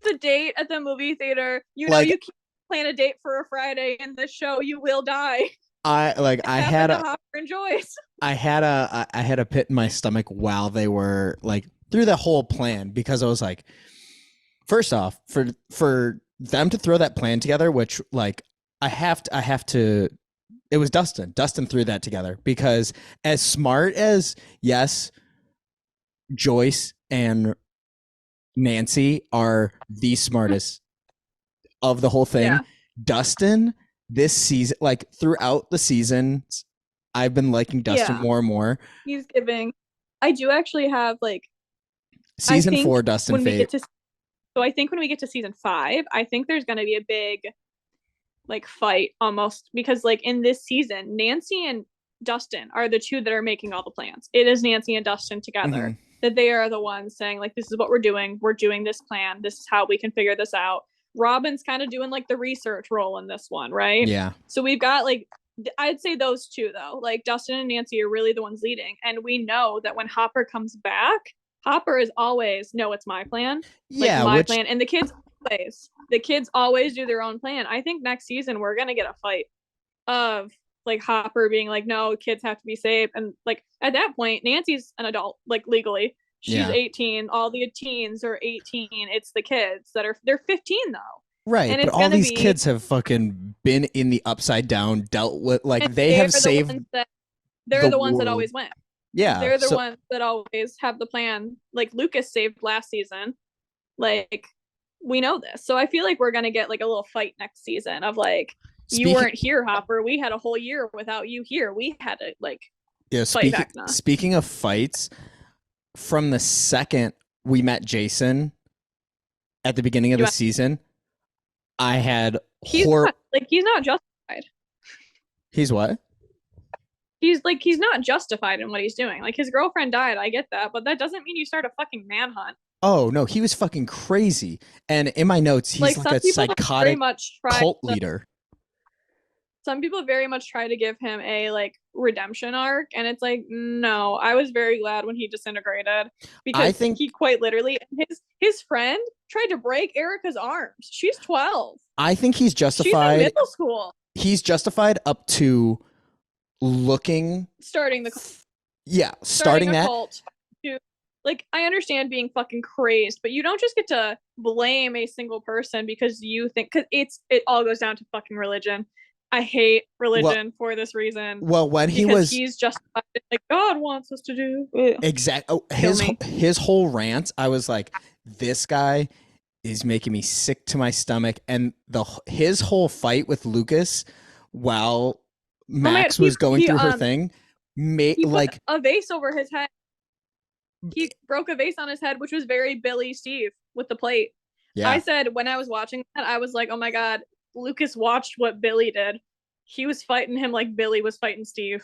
Speaker 2: The date at the movie theater, you know, you can't plan a date for a Friday in this show, you will die.
Speaker 1: I had a
Speaker 2: Hopper and Joyce.
Speaker 1: I had a pit in my stomach while they were like through the whole plan because I was like, first off, for them to throw that plan together, which like I have to it was Dustin threw that together because as smart as yes, Joyce and Nancy are the smartest of the whole thing. Dustin this season, like throughout the seasons, I've been liking Dustin more and more.
Speaker 2: He's giving. I do actually have like
Speaker 1: season 4 Dustin fave.
Speaker 2: So I think when we get to season 5, I think there's going to be a big like fight almost because like in this season, Nancy and Dustin are the two that are making all the plans. It is Nancy and Dustin together that they are the ones saying like, this is what we're doing. We're doing this plan. This is how we can figure this out. Robin's kind of doing like the research role in this one, right?
Speaker 1: Yeah.
Speaker 2: So we've got like, I'd say those two though, like Dustin and Nancy are really the ones leading. And we know that when Hopper comes back, Hopper is always, no, it's my plan.
Speaker 1: Yeah.
Speaker 2: Like, my plan. And the kids always do their own plan. I think next season we're going to get a fight. of like Hopper being like, no, kids have to be safe. And like at that point, Nancy's an adult, like legally. She's
Speaker 1: Yeah.
Speaker 2: 18. All the teens are 18. It's the kids that are they're 15 though.
Speaker 1: Right,
Speaker 2: And
Speaker 1: but
Speaker 2: it's
Speaker 1: all
Speaker 2: gonna
Speaker 1: these
Speaker 2: be
Speaker 1: kids have fucking been in the Upside Down, dealt with, like,
Speaker 2: and
Speaker 1: they
Speaker 2: they're
Speaker 1: have
Speaker 2: the
Speaker 1: saved
Speaker 2: ones that they're
Speaker 1: the
Speaker 2: the ones that
Speaker 1: world.
Speaker 2: always win.
Speaker 1: Yeah,
Speaker 2: They're the
Speaker 1: so
Speaker 2: ones that always have the plan. Like Lucas saved last season. Like we know this. So I feel like we're gonna get like a little fight next season of like you
Speaker 1: speaking,
Speaker 2: weren't here, Hopper. We had a whole year without you here. We had to like
Speaker 1: yeah,
Speaker 2: fight back now.
Speaker 1: speaking of fights, from the second we met Jason at the beginning of the season, I had
Speaker 2: he's not justified.
Speaker 1: He's what?
Speaker 2: He's not justified in what he's doing. Like his girlfriend died, I get that, but that doesn't mean you start a fucking manhunt.
Speaker 1: Oh no, he was fucking crazy. And in my notes, he's like a psychotic cult leader.
Speaker 2: Some people very much try to give him a like redemption arc, and it's like, no, I was very glad when he disintegrated because I think he quite literally his friend tried to break Erica's arms. She's 12.
Speaker 1: I think he's justified.
Speaker 2: She's in middle school.
Speaker 1: He's justified up to starting that cult
Speaker 2: to, like, I understand being fucking crazed, but you don't just get to blame a single person because you think, because it all goes down to fucking religion. I hate religion for this reason.
Speaker 1: Well, when
Speaker 2: he's justified, like God wants us to do
Speaker 1: exactly his whole rant, I was like, this guy is making me sick to my stomach. And his whole fight with Lucas while Max was going through her thing,
Speaker 2: he put a vase over his head. He broke a vase on his head, which was very Billy Steve with the plate. Yeah. I said when I was watching that, I was like, oh my God, Lucas watched what Billy did. He was fighting him like Billy was fighting Steve.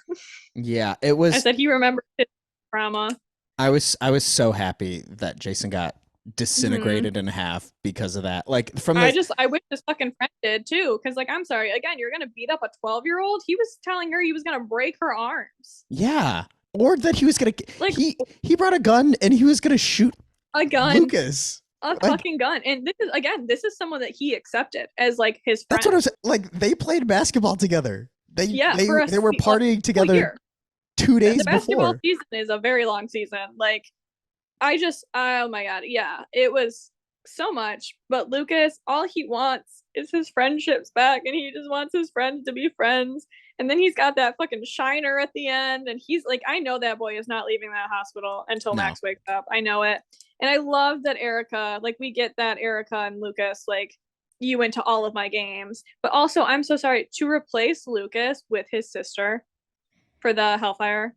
Speaker 1: Yeah, it was.
Speaker 2: I said he remembered his trauma.
Speaker 1: I was so happy that Jason got disintegrated in half because of that. Like I
Speaker 2: wish his fucking friend did too, because like I'm sorry, again, you're gonna beat up a 12-year-old. He was telling her he was gonna break her arms.
Speaker 1: Yeah, or that he was gonna like he brought a gun and he was gonna shoot
Speaker 2: a gun,
Speaker 1: Lucas.
Speaker 2: Fucking gun. And this is someone that he accepted as like his friend.
Speaker 1: That's what I was like. They played basketball together. They were partying together 2 days before. The basketball
Speaker 2: season is a very long season. Like oh my God. Yeah, it was so much. But Lucas, all he wants is his friendships back, and he just wants his friends to be friends. And then he's got that fucking shiner at the end, and he's like, I know that boy is not leaving that hospital until Max wakes up. I know it. And I love that Erica, like we get that Erica and Lucas, like you went to all of my games. But also, I'm so sorry, to replace Lucas with his sister for the Hellfire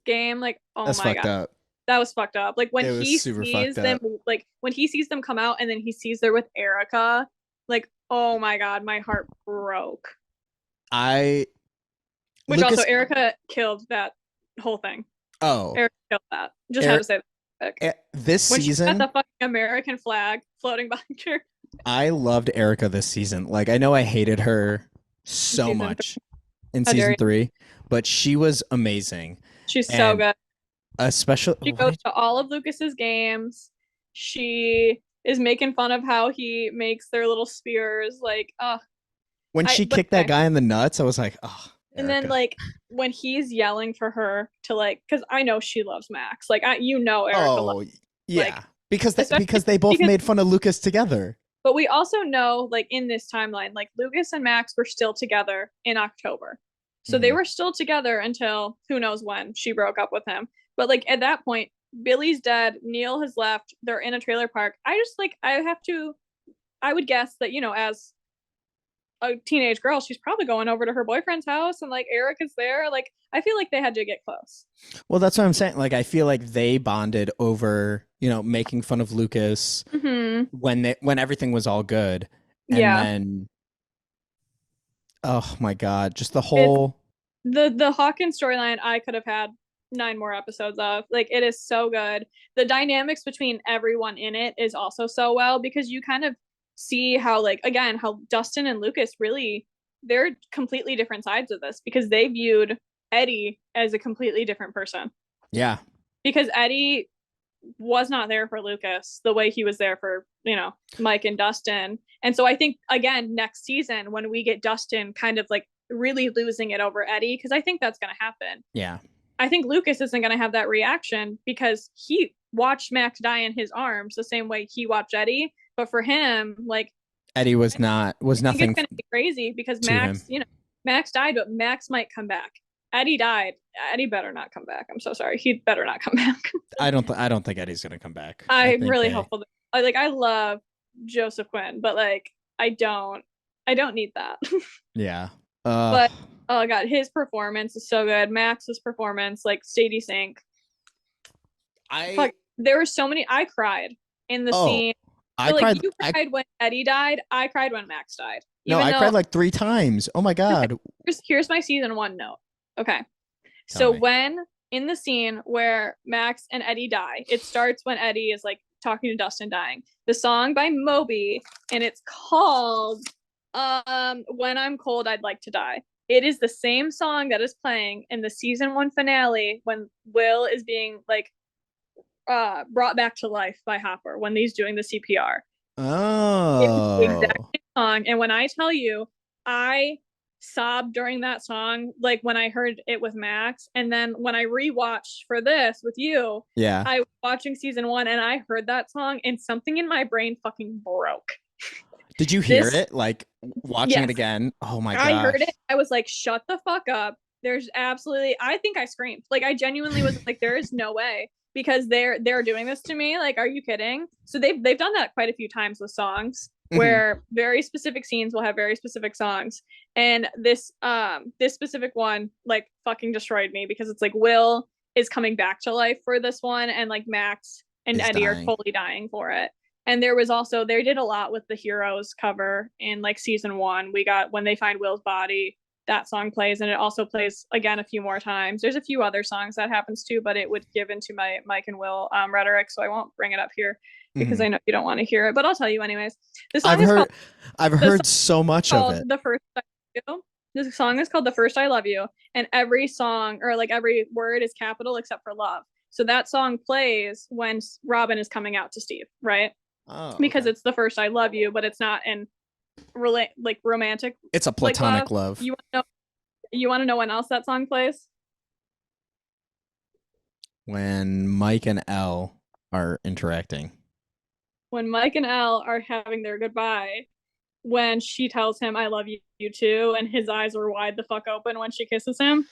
Speaker 2: game, like, oh
Speaker 1: that's
Speaker 2: my God.
Speaker 1: Up.
Speaker 2: That was fucked up. Like when he sees them, like when he sees them come out and then he sees they're with Erica, like, oh my God, my heart broke. Also Erica killed that whole thing.
Speaker 1: Oh.
Speaker 2: Erica killed that. Just had to say that.
Speaker 1: This
Speaker 2: when
Speaker 1: season,
Speaker 2: she got the fucking American flag floating behind her.
Speaker 1: I loved Erica this season. Like I know I hated her so much in season 3, but she was amazing.
Speaker 2: She's so good.
Speaker 1: Especially
Speaker 2: she goes to all of Lucas's games. She is making fun of how he makes their little spears. Like,
Speaker 1: when she kicked that guy in the nuts, I was like, oh.
Speaker 2: And then like when he's yelling for her to like, because I know she loves Max. Like Erica.
Speaker 1: Oh yeah, because they both made fun of Lucas together.
Speaker 2: But we also know, like in this timeline, like Lucas and Max were still together in October, so they were still together until who knows when she broke up with him. But like at that point, Billy's dead. Neil has left. They're in a trailer park. I would guess that, as a teenage girl, she's probably going over to her boyfriend's house and like Eric is there. Like I feel like they had to get close.
Speaker 1: Well, that's what I'm saying. Like I feel like they bonded over, making fun of Lucas when everything was all good. And then oh my God, just the whole
Speaker 2: the Hawkins storyline I could have had 9 more episodes of. Like it is so good. The dynamics between everyone in it is also so well, because you kind of see how, like, again, how Dustin and Lucas really, they're completely different sides of this, because they viewed Eddie as a completely different person.
Speaker 1: Yeah.
Speaker 2: Because Eddie was not there for Lucas the way he was there for, Mike and Dustin. And so I think, again, next season when we get Dustin kind of like really losing it over Eddie, because I think that's going to happen.
Speaker 1: Yeah.
Speaker 2: I think Lucas isn't going to have that reaction because he watched Max die in his arms the same way he watched Eddie. But for him, like,
Speaker 1: Eddie was
Speaker 2: I think it's
Speaker 1: nothing
Speaker 2: going to be crazy because
Speaker 1: to him.
Speaker 2: Max, Max died, but Max might come back. Eddie died. Eddie better not come back. I'm so sorry. He better not come back.
Speaker 1: I don't think Eddie's gonna come back.
Speaker 2: I'm really hopeful. I love Joseph Quinn, but like I don't need that.
Speaker 1: Yeah.
Speaker 2: But oh god, his performance is so good. Max's performance, like Sadie Sink. There were so many. I cried in the scene.
Speaker 1: I cried.
Speaker 2: You cried when Eddie died. I cried when Max died.
Speaker 1: No, I cried like 3 times. Oh my god.
Speaker 2: Here's my season 1 note. Okay. So when in the scene where Max and Eddie die, it starts when Eddie is like talking to Dustin dying. The song by Moby, and it's called When I'm Cold I'd Like to Die. It is the same song that is playing in the season 1 finale when Will is being like brought back to life by Hopper when he's doing the CPR.
Speaker 1: Oh.
Speaker 2: It's the exact same song. And when I tell you, I sobbed during that song, like when I heard it with Max, and then when I rewatched for this with you, I was watching season 1 and I heard that song and something in my brain fucking broke.
Speaker 1: Did you hear it? Like watching it again? Oh my god!
Speaker 2: I heard it. I was like, shut the fuck up. There's absolutely, I think I screamed. Like I genuinely was like, there is no way, because they're doing this to me. Like, are you kidding? So they've done that quite a few times with songs where very specific scenes will have very specific songs. And this specific one like fucking destroyed me, because it's like Will is coming back to life for this one, and like Max and Eddie are totally dying for it. And there was also, they did a lot with the Heroes cover in like season 1. We got When They Find Will's Body, that song plays, and it also plays again a few more times. There's a few other songs that happens too, but it would give into my Mike and Will rhetoric, so I won't bring it up here because I know you don't want to hear it, but I'll tell you anyways.
Speaker 1: I've heard so much of it.
Speaker 2: The First I Love You. This song is called The First I Love You, and every song, or like every word, is capital except for love. So that song plays when Robin is coming out to Steve, right?
Speaker 1: Oh,
Speaker 2: because it's the first I love you, but it's not in like romantic.
Speaker 1: It's a platonic love.
Speaker 2: You want to know when else that song plays?
Speaker 1: When Mike and Elle are interacting.
Speaker 2: When Mike and Elle are having their goodbye, when she tells him I love you too, and his eyes are wide the fuck open when she kisses him.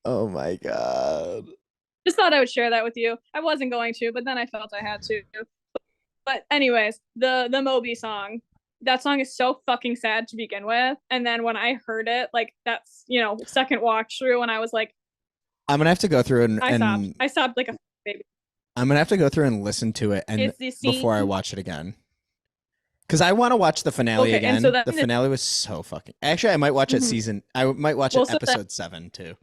Speaker 1: Oh my god.
Speaker 2: Just thought I would share that with you. I wasn't going to, but then I felt I had to. But anyways, the Moby song, that song is so fucking sad to begin with. And then when I heard it, like that's, second watch through, and I was like,
Speaker 1: I'm going to have to go through and
Speaker 2: I sobbed like a baby.
Speaker 1: I'm going to have to go through and listen to it and before I watch it again. Because I want to watch the finale again. So the finale was so fucking... Actually, I might watch it I might watch it episode 7 too.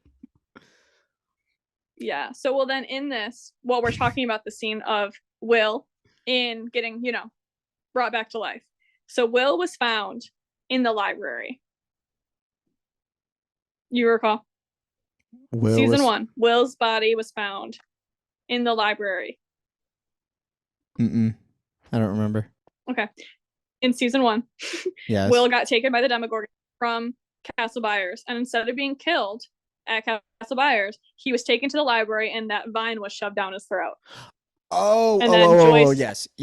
Speaker 2: Yeah. So, then in this, while we're talking about the scene of Will in getting, brought back to life. So Will was found in the library. You recall? Season 1, Will's body was found in the library.
Speaker 1: I don't remember.
Speaker 2: Okay. In season 1, yes. Will got taken by the Demogorgon from Castle Byers, and instead of being killed at Castle Byers, he was taken to the library, and that vine was shoved down his throat.
Speaker 1: Joyce, yes.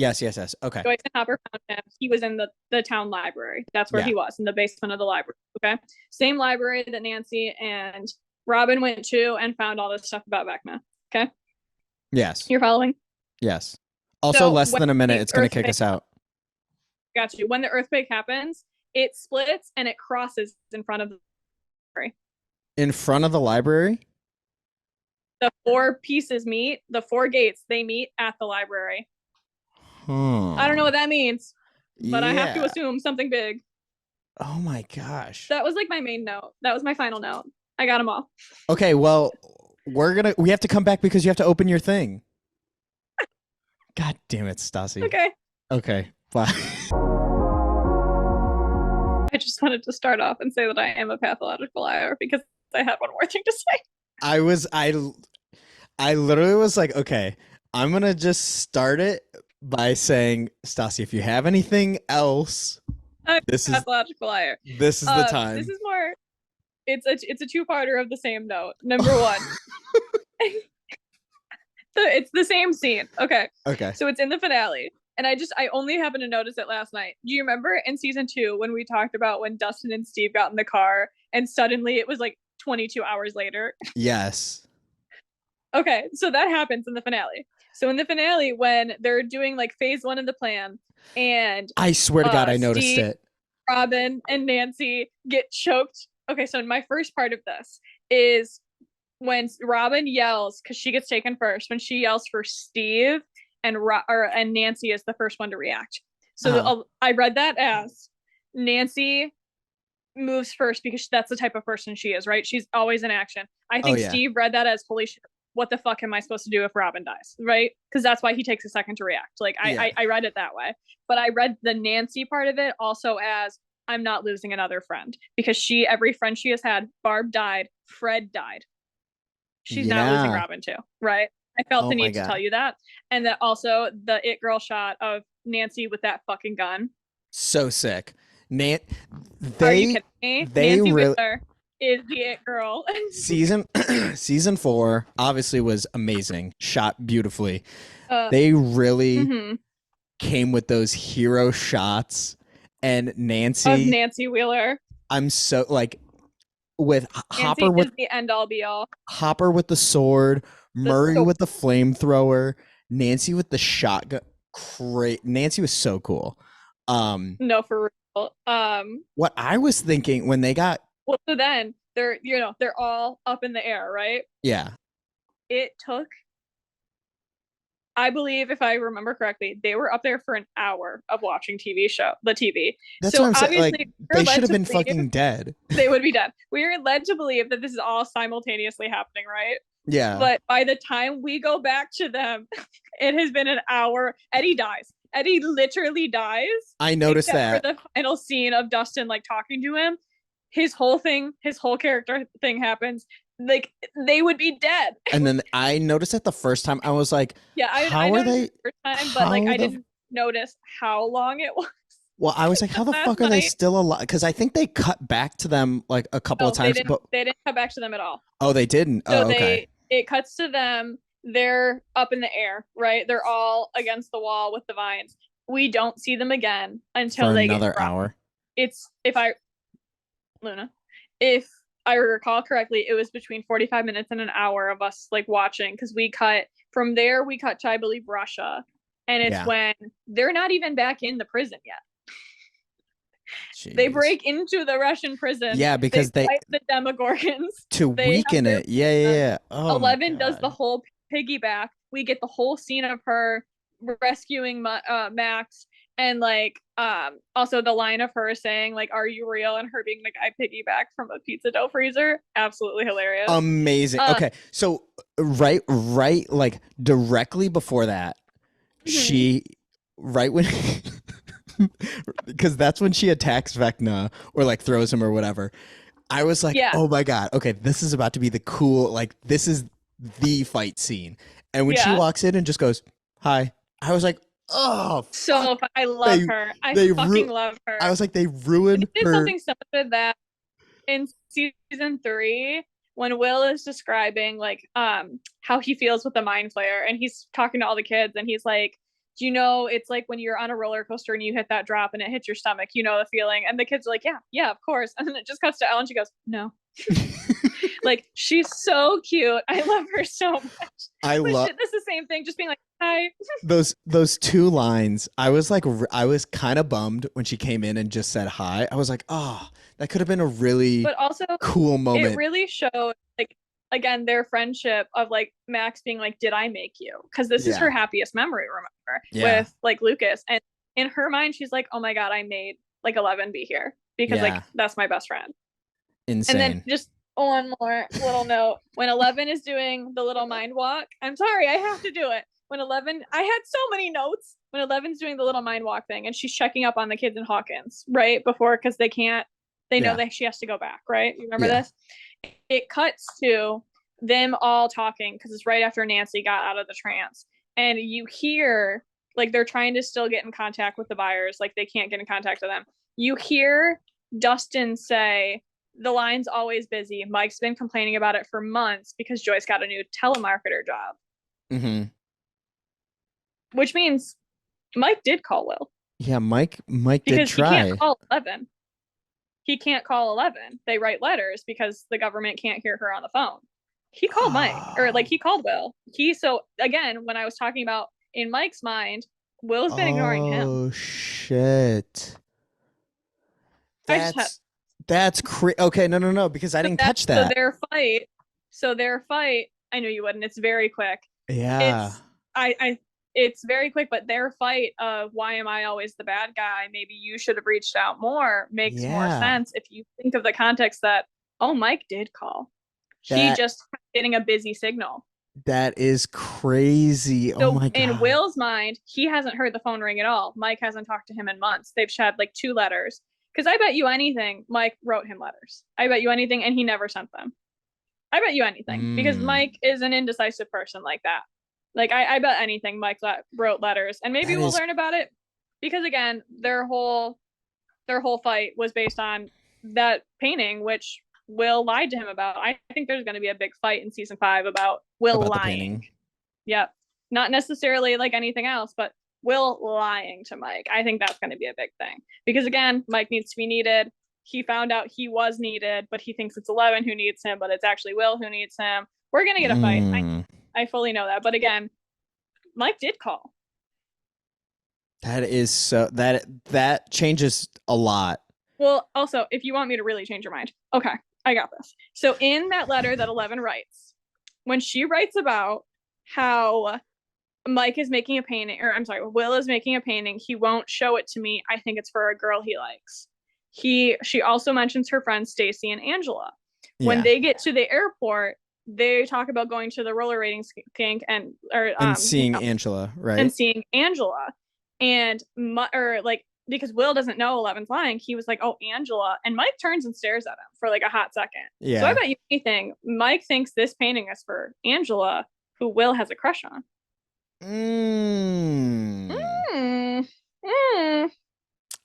Speaker 1: Okay.
Speaker 2: Joyce and Hopper found him. He was in the town library. That's where he was, in the basement of the library. Okay. Same library that Nancy and Robin went to and found all this stuff about Vecna. Okay.
Speaker 1: Yes.
Speaker 2: You're following?
Speaker 1: Yes. Also, less than a minute, it's going to kick us out.
Speaker 2: Got you. When the earthquake happens, it splits and it crosses in front of the library.
Speaker 1: In front of the library?
Speaker 2: The 4 pieces meet, the 4 gates, they meet at the library. I don't know what that means, but I have to assume something big.
Speaker 1: Oh my gosh.
Speaker 2: That was like my main note. That was my final note. I got them all.
Speaker 1: Okay, well, we have to come back because you have to open your thing. God damn it, Stassi. Okay, bye.
Speaker 2: I just wanted to start off and say that I am a pathological liar because I had one more thing to say. I
Speaker 1: literally was like, okay, I'm gonna just start it by saying, Stassi, if you have anything else,
Speaker 2: I'm a pathological liar.
Speaker 1: This is the time.
Speaker 2: This is more. it's a two-parter of the same note. Number one, it's the same scene. Okay.
Speaker 1: Okay.
Speaker 2: So it's in the finale. And I only happened to notice it last night. Do you remember in season 2 when we talked about when Dustin and Steve got in the car and suddenly it was like 22 hours later?
Speaker 1: Yes.
Speaker 2: Okay, so that happens in the finale. So in the finale, when they're doing like phase 1 of the plan, and
Speaker 1: I swear to God, I noticed
Speaker 2: Steve,
Speaker 1: it.
Speaker 2: Robin, and Nancy get choked. Okay, so my first part of this is when Robin yells, because she gets taken first, when she yells for Steve, and Nancy is the first one to react. So I read that as Nancy moves first because that's the type of person she is, right? She's always in action. I think Steve read that as, holy shit, what the fuck am I supposed to do if Robin dies, right? Because that's why he takes a second to react. Like I read it that way, but I read the Nancy part of it also as, I'm not losing another friend, because every friend she has had, Barb died, Fred died. She's now losing Robin too, right? I felt the need to tell you that. And that also the It Girl shot of Nancy with that fucking gun.
Speaker 1: So sick.
Speaker 2: Are you kidding me? Nancy Wheeler is the It Girl.
Speaker 1: Season 4 obviously was amazing. Shot beautifully. They really came with those hero shots. And Nancy
Speaker 2: Wheeler.
Speaker 1: I'm so like with
Speaker 2: Nancy
Speaker 1: Hopper with
Speaker 2: the end all be all.
Speaker 1: Hopper with the sword, Murray with the flamethrower, Nancy with the shotgun. Nancy was so cool.
Speaker 2: No, for real.
Speaker 1: What I was thinking when they got
Speaker 2: so then they're all up in the air, right?
Speaker 1: Yeah.
Speaker 2: It took, I believe, if I remember correctly, they were up there for an hour of watching the TV.
Speaker 1: That's so what I'm saying. Like, they should have been fucking dead.
Speaker 2: They would be dead. We were led to believe that this is all simultaneously happening, right?
Speaker 1: Yeah.
Speaker 2: But by the time we go back to them, it has been an hour. Eddie dies. Eddie literally dies.
Speaker 1: I noticed that.
Speaker 2: For the final scene of Dustin like talking to him, his whole character thing happens. Like, they would be dead.
Speaker 1: And then I noticed it the first time. I was like,
Speaker 2: yeah, I noticed it the first time, but like I didn't notice how long it was.
Speaker 1: Well, I was like, how the fuck are they still alive? Because I think they cut back to them like a couple of times.
Speaker 2: They didn't cut back to them at all.
Speaker 1: Oh, they didn't?
Speaker 2: So
Speaker 1: okay.
Speaker 2: It cuts to them. They're up in the air, right? They're all against the wall with the vines. We don't see them again until they
Speaker 1: get another hour.
Speaker 2: It's if I recall correctly, it was between 45 minutes and an hour of us like watching, because we cut to, I believe, Russia, and it's when they're not even back in the prison yet. Jeez. They break into the Russian prison.
Speaker 1: Yeah, because they
Speaker 2: fight the Demogorgons
Speaker 1: to weaken it. Yeah.
Speaker 2: Oh, 11 does the whole piggyback. We get the whole scene of her rescuing Max, and like also the line of her saying like, "Are you real?" and her being like, "I piggybacked from a pizza dough freezer." Absolutely hilarious.
Speaker 1: Amazing. Okay, so right, like directly before that, she when. Because that's when she attacks Vecna or like throws him or whatever. I was like, oh my God, okay, this is about to be the cool, like, this is the fight scene. And when she walks in and just goes, hi, I was like, oh,
Speaker 2: so I love her. I fucking love her.
Speaker 1: I was like, they ruined her.
Speaker 2: Did something similar to that in season 3 when Will is describing like how he feels with the mind flayer, and he's talking to all the kids, and he's like, do you know, it's like when you're on a roller coaster and you hit that drop and it hits your stomach, you know the feeling. And the kids are like, yeah, of course. And then it just cuts to Elle and she goes, no. Like, she's so cute. I love her so much. This is the same thing, just being like, hi.
Speaker 1: Those two lines, I was kind of bummed when she came in and just said hi. I was like, oh, that could have been a really cool moment.
Speaker 2: It really showed, like, again, their friendship of like Max being like, did I make you? Because this is her happiest memory, remember, with like Lucas. And in her mind, she's like, oh my God, I made like 11 be here because like that's my best friend.
Speaker 1: Insane.
Speaker 2: And then just one more little note. When 11 is doing the little mind walk, I'm sorry, I have to do it. When 11, I had so many notes. When 11's doing the little mind walk thing and she's checking up on the kids in Hawkins, right? Before, because they know that she has to go back, right? You remember this? It cuts to them all talking because it's right after Nancy got out of the trance, and you hear like they're trying to still get in contact with the buyers, like they can't get in contact with them. You hear Dustin say the line's always busy. Mike's been complaining about it for months because Joyce got a new telemarketer job.
Speaker 1: Mm-hmm.
Speaker 2: Which means Mike did call Will.
Speaker 1: Yeah, Mike did
Speaker 2: Because
Speaker 1: try.
Speaker 2: he can't call 11. He can't call 11. They write letters because the government can't hear her on the phone. He called Mike, or like he called Will. So again, when I was talking about in Mike's mind, Will's been ignoring him.
Speaker 1: Oh shit.
Speaker 2: I just had-
Speaker 1: That's okay, no, because I didn't catch that.
Speaker 2: So their fight, I knew you wouldn't. It's very quick.
Speaker 1: Yeah.
Speaker 2: It's very quick, but their fight of why am I always the bad guy? Maybe you should have reached out more makes more sense if you think of the context that, oh, Mike did call. He just getting a busy signal.
Speaker 1: That is crazy.
Speaker 2: So
Speaker 1: oh my God.
Speaker 2: In Will's mind, he hasn't heard the phone ring at all. Mike hasn't talked to him in months. They've had like 2 letters. Because I bet you anything, Mike wrote him letters. I bet you anything, and he never sent them. I bet you anything. Because Mike is an indecisive person like that. Like, I bet anything Mike wrote letters. And maybe we'll learn about it. Because, again, their whole fight was based on that painting, which Will lied to him about. I think there's going to be a big fight in season 5 about Will lying. Yep. Not necessarily like anything else, but Will lying to Mike. I think that's going to be a big thing. Because, again, Mike needs to be needed. He found out he was needed, but he thinks it's 11 who needs him, but it's actually Will who needs him. We're going to get a fight. I fully know that. But again, Mike did call.
Speaker 1: That is so that changes a lot.
Speaker 2: Well, also, if you want me to really change your mind, okay, I got this. So in that letter that 11 writes, when she writes about how Mike is making a painting, or I'm sorry, Will is making a painting, he won't show it to me. I think it's for a girl he likes. She also mentions her friends Stacy and Angela. When they get to the airport, they talk about going to the roller rating kink and
Speaker 1: seeing Angela, right?
Speaker 2: And seeing Angela, and because Will doesn't know 11's lying, he was like, "Oh, Angela," and Mike turns and stares at him for like a hot second.
Speaker 1: Yeah.
Speaker 2: So I bet you anything, Mike thinks this painting is for Angela, who Will has a crush on.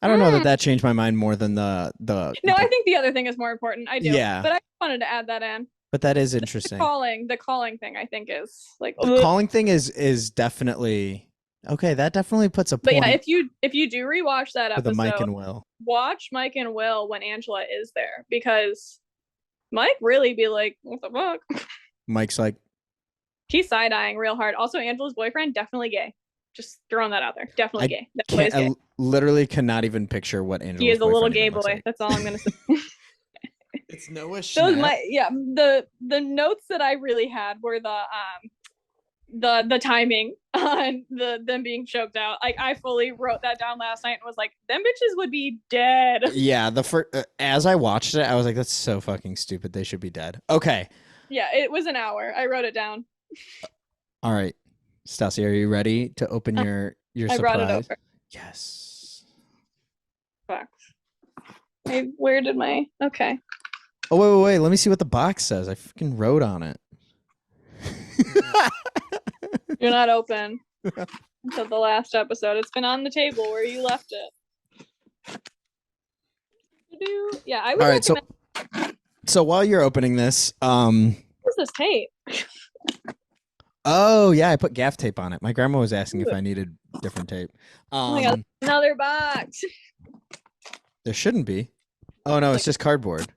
Speaker 1: I don't know that changed my mind more than the.
Speaker 2: No, I think the other thing is more important. I do.
Speaker 1: Yeah.
Speaker 2: But I wanted to add that in.
Speaker 1: But that is interesting.
Speaker 2: The calling thing, I think, is like
Speaker 1: the calling thing is definitely okay. That definitely puts a point.
Speaker 2: But yeah, if you do rewatch that episode,
Speaker 1: the Mike and Will,
Speaker 2: watch Mike and Will when Angela is there, because Mike really be like, what the fuck?
Speaker 1: Mike's like,
Speaker 2: he's side-eyeing real hard. Also, Angela's boyfriend, definitely gay. Just throwing that out there. Definitely gay. Definitely
Speaker 1: I literally cannot even picture what Angela's
Speaker 2: he is a little gay
Speaker 1: boy.
Speaker 2: Like. That's all I'm gonna say.
Speaker 1: It's Noah Schnapp.
Speaker 2: The notes that I really had were the timing on them being choked out. Like, I fully wrote that down last night and was like, them bitches would be dead.
Speaker 1: Yeah, as I watched it, I was like, that's so fucking stupid. They should be dead. Okay.
Speaker 2: Yeah, it was an hour. I wrote it down.
Speaker 1: All right, Stassi, are you ready to open your surprise? I brought it over. Yes.
Speaker 2: Fuck. Where did my okay?
Speaker 1: Oh, wait. Let me see what the box says. I freaking wrote on it.
Speaker 2: You're not open until the last episode. It's been on the table where you left it. Yeah, I would recommend.
Speaker 1: All right, so while you're opening this,
Speaker 2: what's this tape?
Speaker 1: Oh, yeah, I put gaff tape on it. My grandma was asking if I needed different tape.
Speaker 2: Oh my God, another box.
Speaker 1: There shouldn't be. Oh, no, it's just cardboard.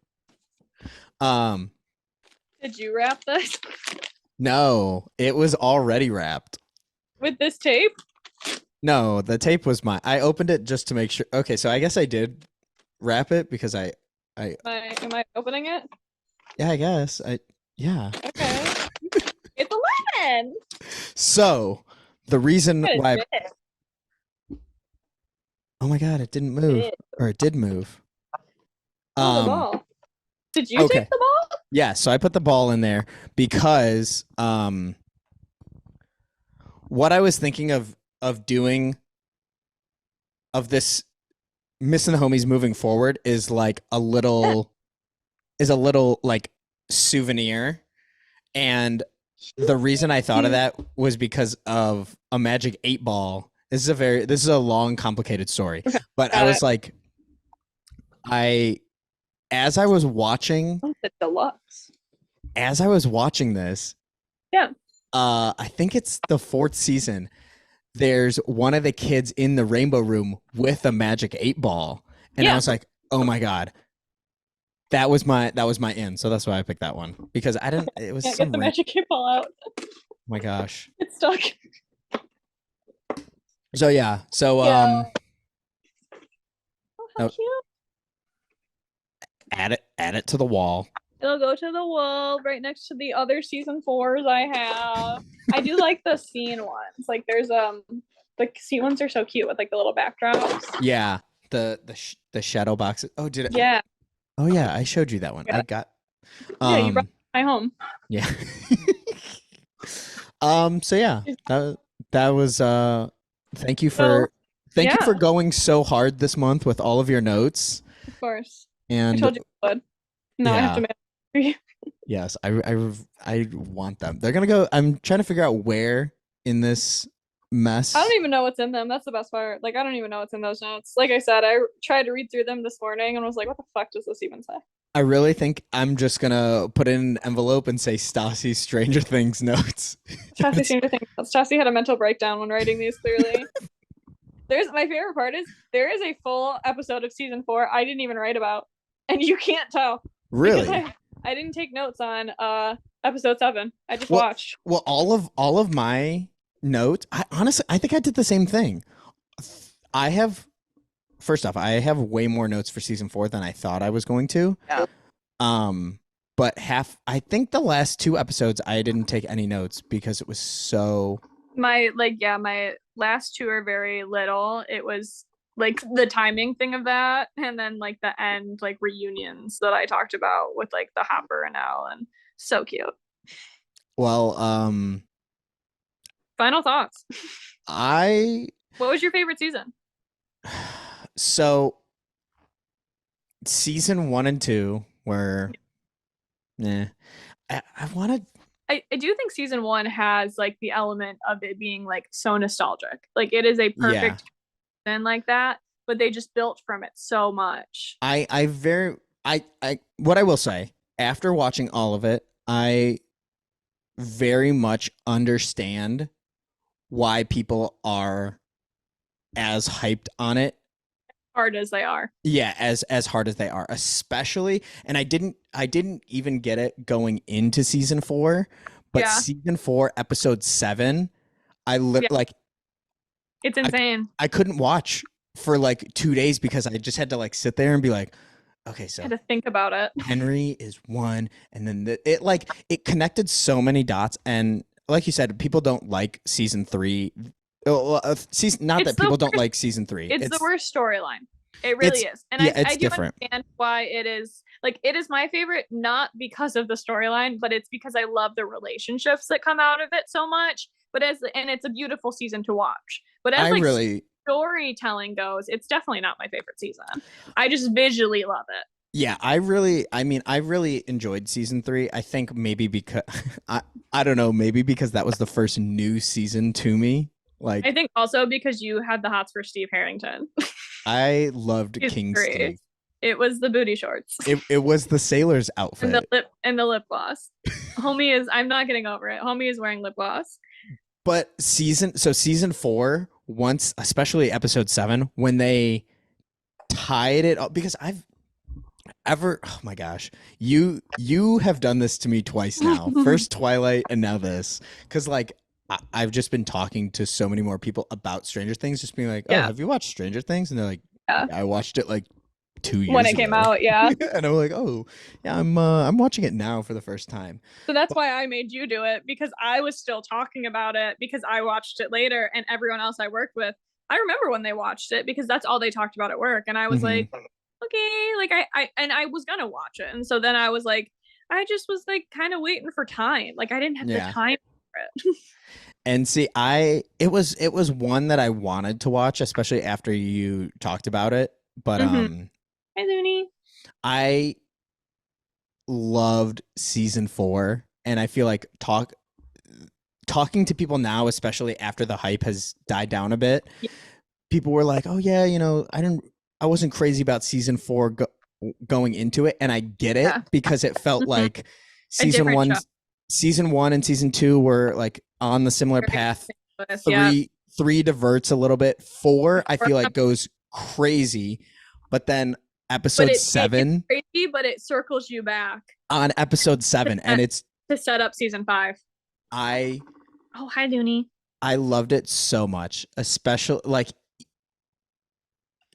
Speaker 2: Did you wrap this?
Speaker 1: No, it was already wrapped.
Speaker 2: With this tape?
Speaker 1: No, the tape was mine. I opened it just to make sure. Okay, so I guess I did wrap it because am
Speaker 2: I opening it?
Speaker 1: Yeah, I guess. Yeah.
Speaker 2: Okay. It's 11.
Speaker 1: So, the reason why oh my God, it didn't move. Or it did move.
Speaker 2: The ball. Did you take the ball?
Speaker 1: Yeah, so I put the ball in there because what I was thinking of doing of this Missing the Homies moving forward is like a little like souvenir. And the reason I thought of that was because of a Magic 8 Ball. This is a long, complicated story. But I was like, as I was watching,
Speaker 2: Oh, the deluxe.
Speaker 1: as I was watching this,
Speaker 2: Yeah.
Speaker 1: I think it's the 4th season. There's one of the kids in the rainbow room with a magic 8-ball, and I
Speaker 2: Yeah.
Speaker 1: was like, "Oh my god, that was my in." So that's why I picked that one, because I didn't. It was
Speaker 2: Can't
Speaker 1: some.
Speaker 2: get the magic 8-ball out.
Speaker 1: Oh my gosh.
Speaker 2: It's stuck.
Speaker 1: So yeah. So
Speaker 2: Yeah. Oh, how
Speaker 1: Oh.
Speaker 2: cute.
Speaker 1: Add it to the wall.
Speaker 2: It'll go to the wall right next to the other season 4s I have. I do like the scene ones. Like there's the scene ones are so cute with like the little backdrops.
Speaker 1: Yeah. The shadow boxes. Oh, did it?
Speaker 2: Yeah.
Speaker 1: Oh yeah, I showed you that one.
Speaker 2: Yeah.
Speaker 1: I got.
Speaker 2: Yeah, you brought my home.
Speaker 1: Yeah. So yeah, that was thank you for
Speaker 2: yeah.
Speaker 1: going so hard this month with all of your notes.
Speaker 2: Of course.
Speaker 1: And
Speaker 2: I told you I would. No, I have to make for you.
Speaker 1: Yes, I want them. They're gonna go. I'm trying to figure out where in this mess.
Speaker 2: I don't even know what's in them. That's the best part. Like I don't even know what's in those notes. Like I said, I tried to read through them this morning and was like, what the fuck does this even say?
Speaker 1: I really think I'm just gonna put in an envelope and say Stassi Stranger Things notes.
Speaker 2: Stassi Stranger Things notes. Stassi had a mental breakdown when writing these, clearly. There's my favorite part is there is a full episode of season 4 I didn't even write about, and you can't tell.
Speaker 1: Really?
Speaker 2: I didn't take notes on episode 7. I just watched.
Speaker 1: Well, all of my notes, I honestly think I did the same thing. I have First off, I have way more notes for season 4 than I thought I was going to.
Speaker 2: Yeah.
Speaker 1: But I think the last 2 episodes I didn't take any notes because it was so.
Speaker 2: My last 2 are very little. It was like the timing thing of that, and then like the end like reunions that I talked about with like the Hopper and Al, so cute.
Speaker 1: Well,
Speaker 2: final thoughts.
Speaker 1: What
Speaker 2: was your favorite season?
Speaker 1: So season 1 and 2 were I wanted.
Speaker 2: I do think season 1 has like the element of it being like so nostalgic. Like it is a perfect season like that, but they just built from it so much.
Speaker 1: What I will say, after watching all of it, I very much understand why people are as hyped on it.
Speaker 2: Hard as they are.
Speaker 1: Yeah, as hard as they are, especially, and I didn't even get it going into season 4, but season 4 episode 7, like
Speaker 2: it's insane.
Speaker 1: I couldn't watch for like 2 days because I just had to like sit there and be like, okay, so
Speaker 2: I had to think about it.
Speaker 1: Henry is 1, and then it connected so many dots, and like you said, people don't like season 3. Not that people don't like season 3.
Speaker 2: It's the worst storyline. It really is. And I do understand why it is. Like, it is my favorite, not because of the storyline, but it's because I love the relationships that come out of it so much. And it's a beautiful season to watch. But as storytelling goes, it's definitely not my favorite season. I just visually love it.
Speaker 1: Yeah, I really enjoyed season 3. I think maybe because I don't know, maybe because that was the first new season to me. Like,
Speaker 2: I think also because you had the hots for Steve Harrington.
Speaker 1: I loved King Steve.
Speaker 2: It was the booty shorts.
Speaker 1: It was the sailor's outfit.
Speaker 2: And the lip gloss. I'm not getting over it. Homie is wearing lip gloss.
Speaker 1: But season 4, once, especially episode 7, when they tied it up, because oh my gosh, you have done this to me twice now. First Twilight and now this, because like I've just been talking to so many more people about Stranger Things, just being like, oh, have you watched Stranger Things? And they're like, yeah, I watched it like 2 years
Speaker 2: when it came out. Yeah.
Speaker 1: And I'm like, oh yeah, I'm watching it now for the first time.
Speaker 2: So that's why I made you do it, because I was still talking about it because I watched it later, and everyone else I worked with, I remember when they watched it because that's all they talked about at work. And I was like, okay, like I was gonna watch it. And so then I was like, I just was like kind of waiting for time. Like I didn't have the time for it.
Speaker 1: And see, it was one that I wanted to watch, especially after you talked about it. But
Speaker 2: Hi, Looney.
Speaker 1: I loved season 4, and I feel like talking to people now, especially after the hype has died down a bit, people were like, "Oh yeah, I wasn't crazy about season 4 going into it, and I get it
Speaker 2: Yeah.
Speaker 1: because it felt
Speaker 2: Mhm.
Speaker 1: like
Speaker 2: A different show.
Speaker 1: season 1 and season 2 were like on the similar
Speaker 2: Very
Speaker 1: path.
Speaker 2: continuous,
Speaker 1: Three diverts a little bit. 4 I feel like
Speaker 2: Yep.
Speaker 1: goes crazy, but then
Speaker 2: But
Speaker 1: episode
Speaker 2: it's
Speaker 1: 7
Speaker 2: crazy, but it circles you back
Speaker 1: on episode 7, and it's
Speaker 2: to set up season 5.
Speaker 1: I
Speaker 2: Oh, hi, Dooney.
Speaker 1: I loved it so much, especially like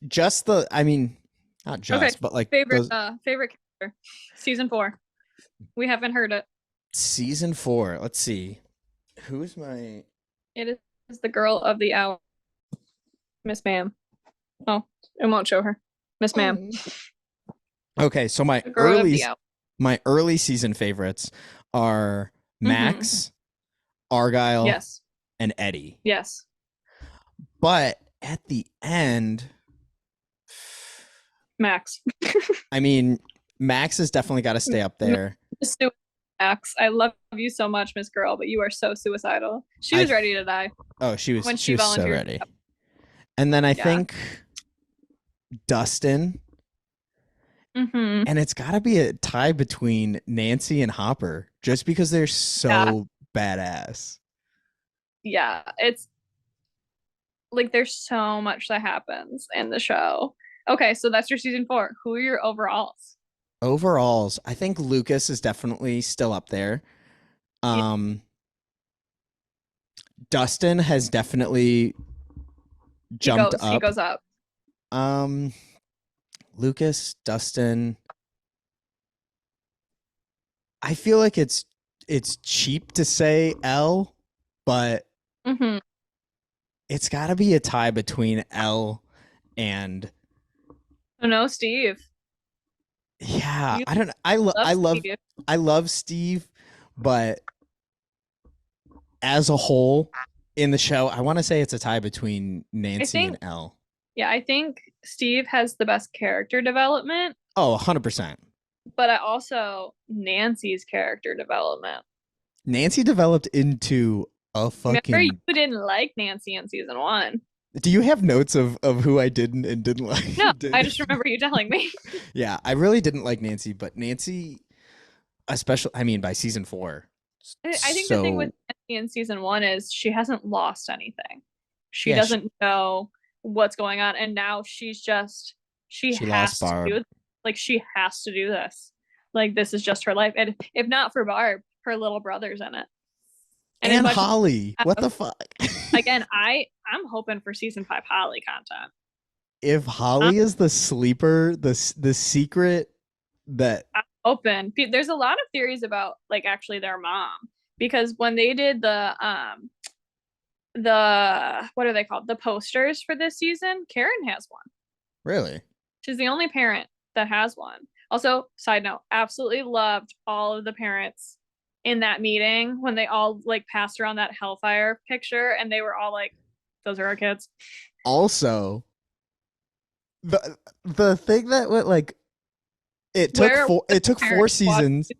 Speaker 1: just the I mean not just
Speaker 2: Okay,
Speaker 1: but like
Speaker 2: favorite
Speaker 1: those,
Speaker 2: favorite character, season 4. We haven't heard it.
Speaker 1: season 4. Let's see. Who's my
Speaker 2: It is the girl of the hour, Miss Ma'am. Oh, it won't show her, Miss Ma'am.
Speaker 1: Okay, so my
Speaker 2: The girl of the hour.
Speaker 1: early season favorites are Max, Argyle,
Speaker 2: Yes,
Speaker 1: and Eddie.
Speaker 2: yes.
Speaker 1: But at the end,
Speaker 2: Max.
Speaker 1: I mean, Max has definitely got to stay up there.
Speaker 2: Max, I love you so much, Miss Girl, but you are so suicidal. She was ready to die.
Speaker 1: Oh, she was
Speaker 2: when
Speaker 1: she was so
Speaker 2: volunteered.
Speaker 1: ready. And then I
Speaker 2: Yeah.
Speaker 1: think Dustin,
Speaker 2: Mhm.
Speaker 1: and it's got to be a tie between Nancy and Hopper, just because they're so badass.
Speaker 2: Yeah, it's like there's so much that happens in the show. Okay, so that's your season 4. Who are your overalls?
Speaker 1: Overalls, I think Lucas is definitely still up there. Dustin has definitely jumped up.
Speaker 2: He goes up.
Speaker 1: Lucas, Dustin. I feel like it's cheap to say Elle, but it's got to be a tie between Elle and.
Speaker 2: Oh no, Steve.
Speaker 1: Yeah, I don't. I love Steve, but as a whole in the show, I want to say it's a tie between Nancy and Elle.
Speaker 2: Yeah, I think Steve has the best character development.
Speaker 1: Oh, 100%.
Speaker 2: But Nancy's character development.
Speaker 1: Nancy developed into a fucking.
Speaker 2: Remember, you didn't like Nancy in season 1.
Speaker 1: Do you have notes of who I didn't and didn't like?
Speaker 2: No, I just remember you telling me.
Speaker 1: Yeah, I really didn't like Nancy, but Nancy, especially, I mean, by season 4.
Speaker 2: I think the thing with Nancy in season 1 is she hasn't lost anything. She doesn't know what's going on, and now she has to do it. Like, she has to do this. Like, this is just her life, and if not for Barb, her little brother's in it.
Speaker 1: And Holly, what the fuck?
Speaker 2: Again, I'm hoping for season 5 Holly content.
Speaker 1: If Holly is the sleeper, the secret that
Speaker 2: I'm open. There's a lot of theories about like actually their mom, because when they did the what are they called? The posters for this season, Karen has one.
Speaker 1: Really?
Speaker 2: She's the only parent that has one. Also, side note, absolutely loved all of the parents in that meeting when they all like passed around that Hellfire picture and they were all like, those are our kids.
Speaker 1: Also, the thing that went like it took 4 seasons.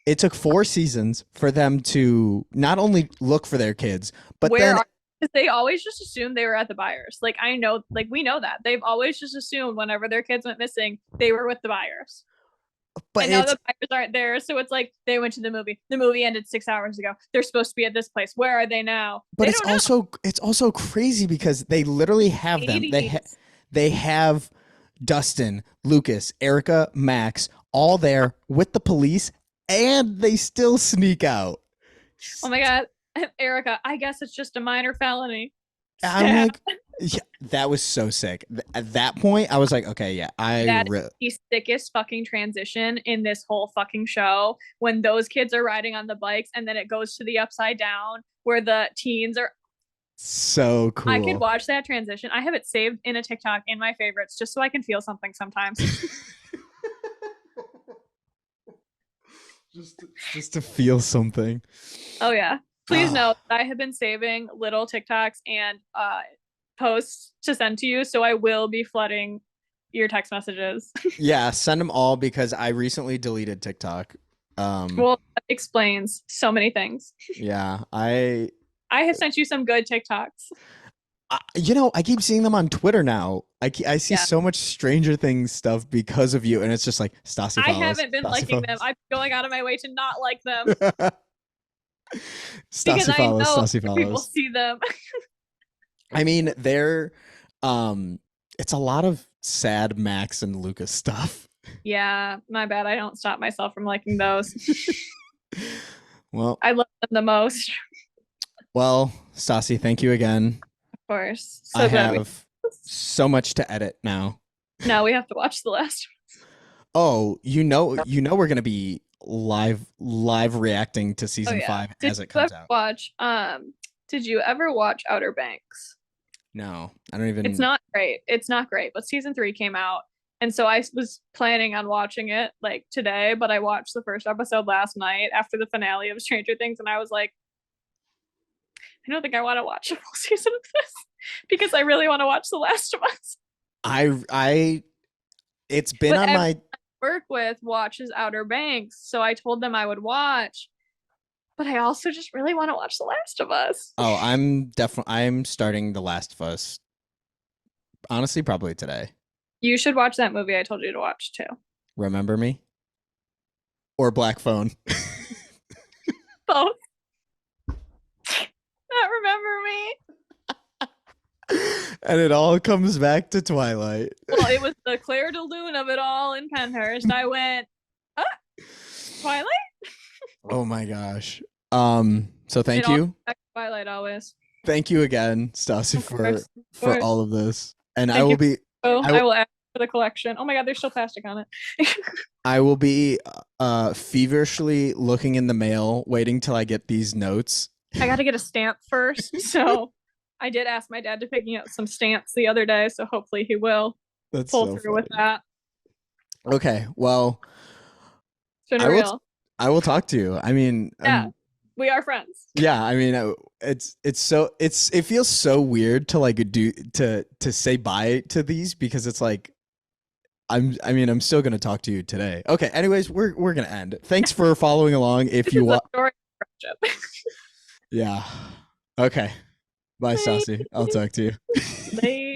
Speaker 1: It took 4 seasons for them to not only look for their kids, but
Speaker 2: they always just assumed they were at the Byers. Like, I know, like, we know that they've always just assumed whenever their kids went missing, they were with the Byers. But now the Byers aren't there, so it's like they went to the movie. The movie ended 6 hours ago. They're supposed to be at this place. Where are they now?
Speaker 1: But it's also crazy because they literally have them. They have Dustin, Lucas, Erica, Max all there with the police, and they still sneak out.
Speaker 2: Oh my god, Erica! I guess it's just a minor felony.
Speaker 1: I'm like, yeah, that was so sick. At that point, I was like, okay, yeah,
Speaker 2: that's the sickest fucking transition in this whole fucking show, when those kids are riding on the bikes and then it goes to the upside down where the teens are.
Speaker 1: So cool.
Speaker 2: I could watch that transition. I have it saved in a TikTok in my favorites just so I can feel something sometimes.
Speaker 1: just to feel something.
Speaker 2: Oh yeah. Please note I have been saving little TikToks and posts to send to you, so I will be flooding your text messages.
Speaker 1: Yeah, send them all because I recently deleted TikTok.
Speaker 2: Well, that explains so many things.
Speaker 1: Yeah, I
Speaker 2: have sent you some good TikToks.
Speaker 1: I keep seeing them on Twitter now. I see
Speaker 2: Yeah.
Speaker 1: so much Stranger Things stuff because of you, and it's just like Stassi
Speaker 2: I
Speaker 1: follows.
Speaker 2: haven't been
Speaker 1: Stassi
Speaker 2: liking them.
Speaker 1: follows.
Speaker 2: I'm going out of my way to not like them because
Speaker 1: Stassi
Speaker 2: I
Speaker 1: follows.
Speaker 2: know
Speaker 1: Stassi
Speaker 2: other people
Speaker 1: follows.
Speaker 2: see them.
Speaker 1: I mean, um, it's a lot of sad Max and Lucas stuff.
Speaker 2: Yeah, my bad. I don't stop myself from liking those.
Speaker 1: Well,
Speaker 2: I love them the most,
Speaker 1: Stassi, thank you again.
Speaker 2: of course.
Speaker 1: I
Speaker 2: So glad we.
Speaker 1: have so much to edit now.
Speaker 2: Now we have to watch the last.
Speaker 1: Oh, we're gonna be live reacting to season 5
Speaker 2: Did
Speaker 1: as it
Speaker 2: you
Speaker 1: comes
Speaker 2: ever
Speaker 1: out.
Speaker 2: watch? Did you ever watch Outer Banks?
Speaker 1: No, I don't even.
Speaker 2: It's not great. It's not great. But season 3 came out, and so I was planning on watching it like today. But I watched the first episode last night after the finale of Stranger Things, and I was like, I don't think I want to watch a full season of this because I really want to watch The Last of Us.
Speaker 1: It's been
Speaker 2: But
Speaker 1: on my.
Speaker 2: work with watches Outer Banks, so I told them I would watch. But I also just really want to watch The Last of Us.
Speaker 1: Oh, I'm starting The Last of Us. Honestly, probably today.
Speaker 2: You should watch that movie I told you to watch too.
Speaker 1: Remember Me? Or Black Phone.
Speaker 2: Both. Not remember me.
Speaker 1: And it all comes back to Twilight.
Speaker 2: Well, it was the Claire de Lune of it all in Penhurst. I went, Twilight?
Speaker 1: Oh my gosh. So thank you.
Speaker 2: Twilight always.
Speaker 1: Thank you again, Stassi, for all of this. And
Speaker 2: Thank
Speaker 1: I will
Speaker 2: you.
Speaker 1: be
Speaker 2: I will add for the collection. Oh my god, there's still plastic on it.
Speaker 1: I will be feverishly looking in the mail, waiting till I get these notes.
Speaker 2: I got to get a stamp first. So I did ask my dad to pick me up some stamps the other day. So hopefully he will pull through with that.
Speaker 1: Okay, well, I will talk to you. I mean,
Speaker 2: yeah, we are friends.
Speaker 1: Yeah, I mean, it feels so weird to like to say bye to these because it's like I'm still gonna talk to you today. Okay, anyways, we're gonna end. Thanks for following along. If you want, yeah. Okay. Bye, Stassi. I'll talk to you.
Speaker 2: Bye.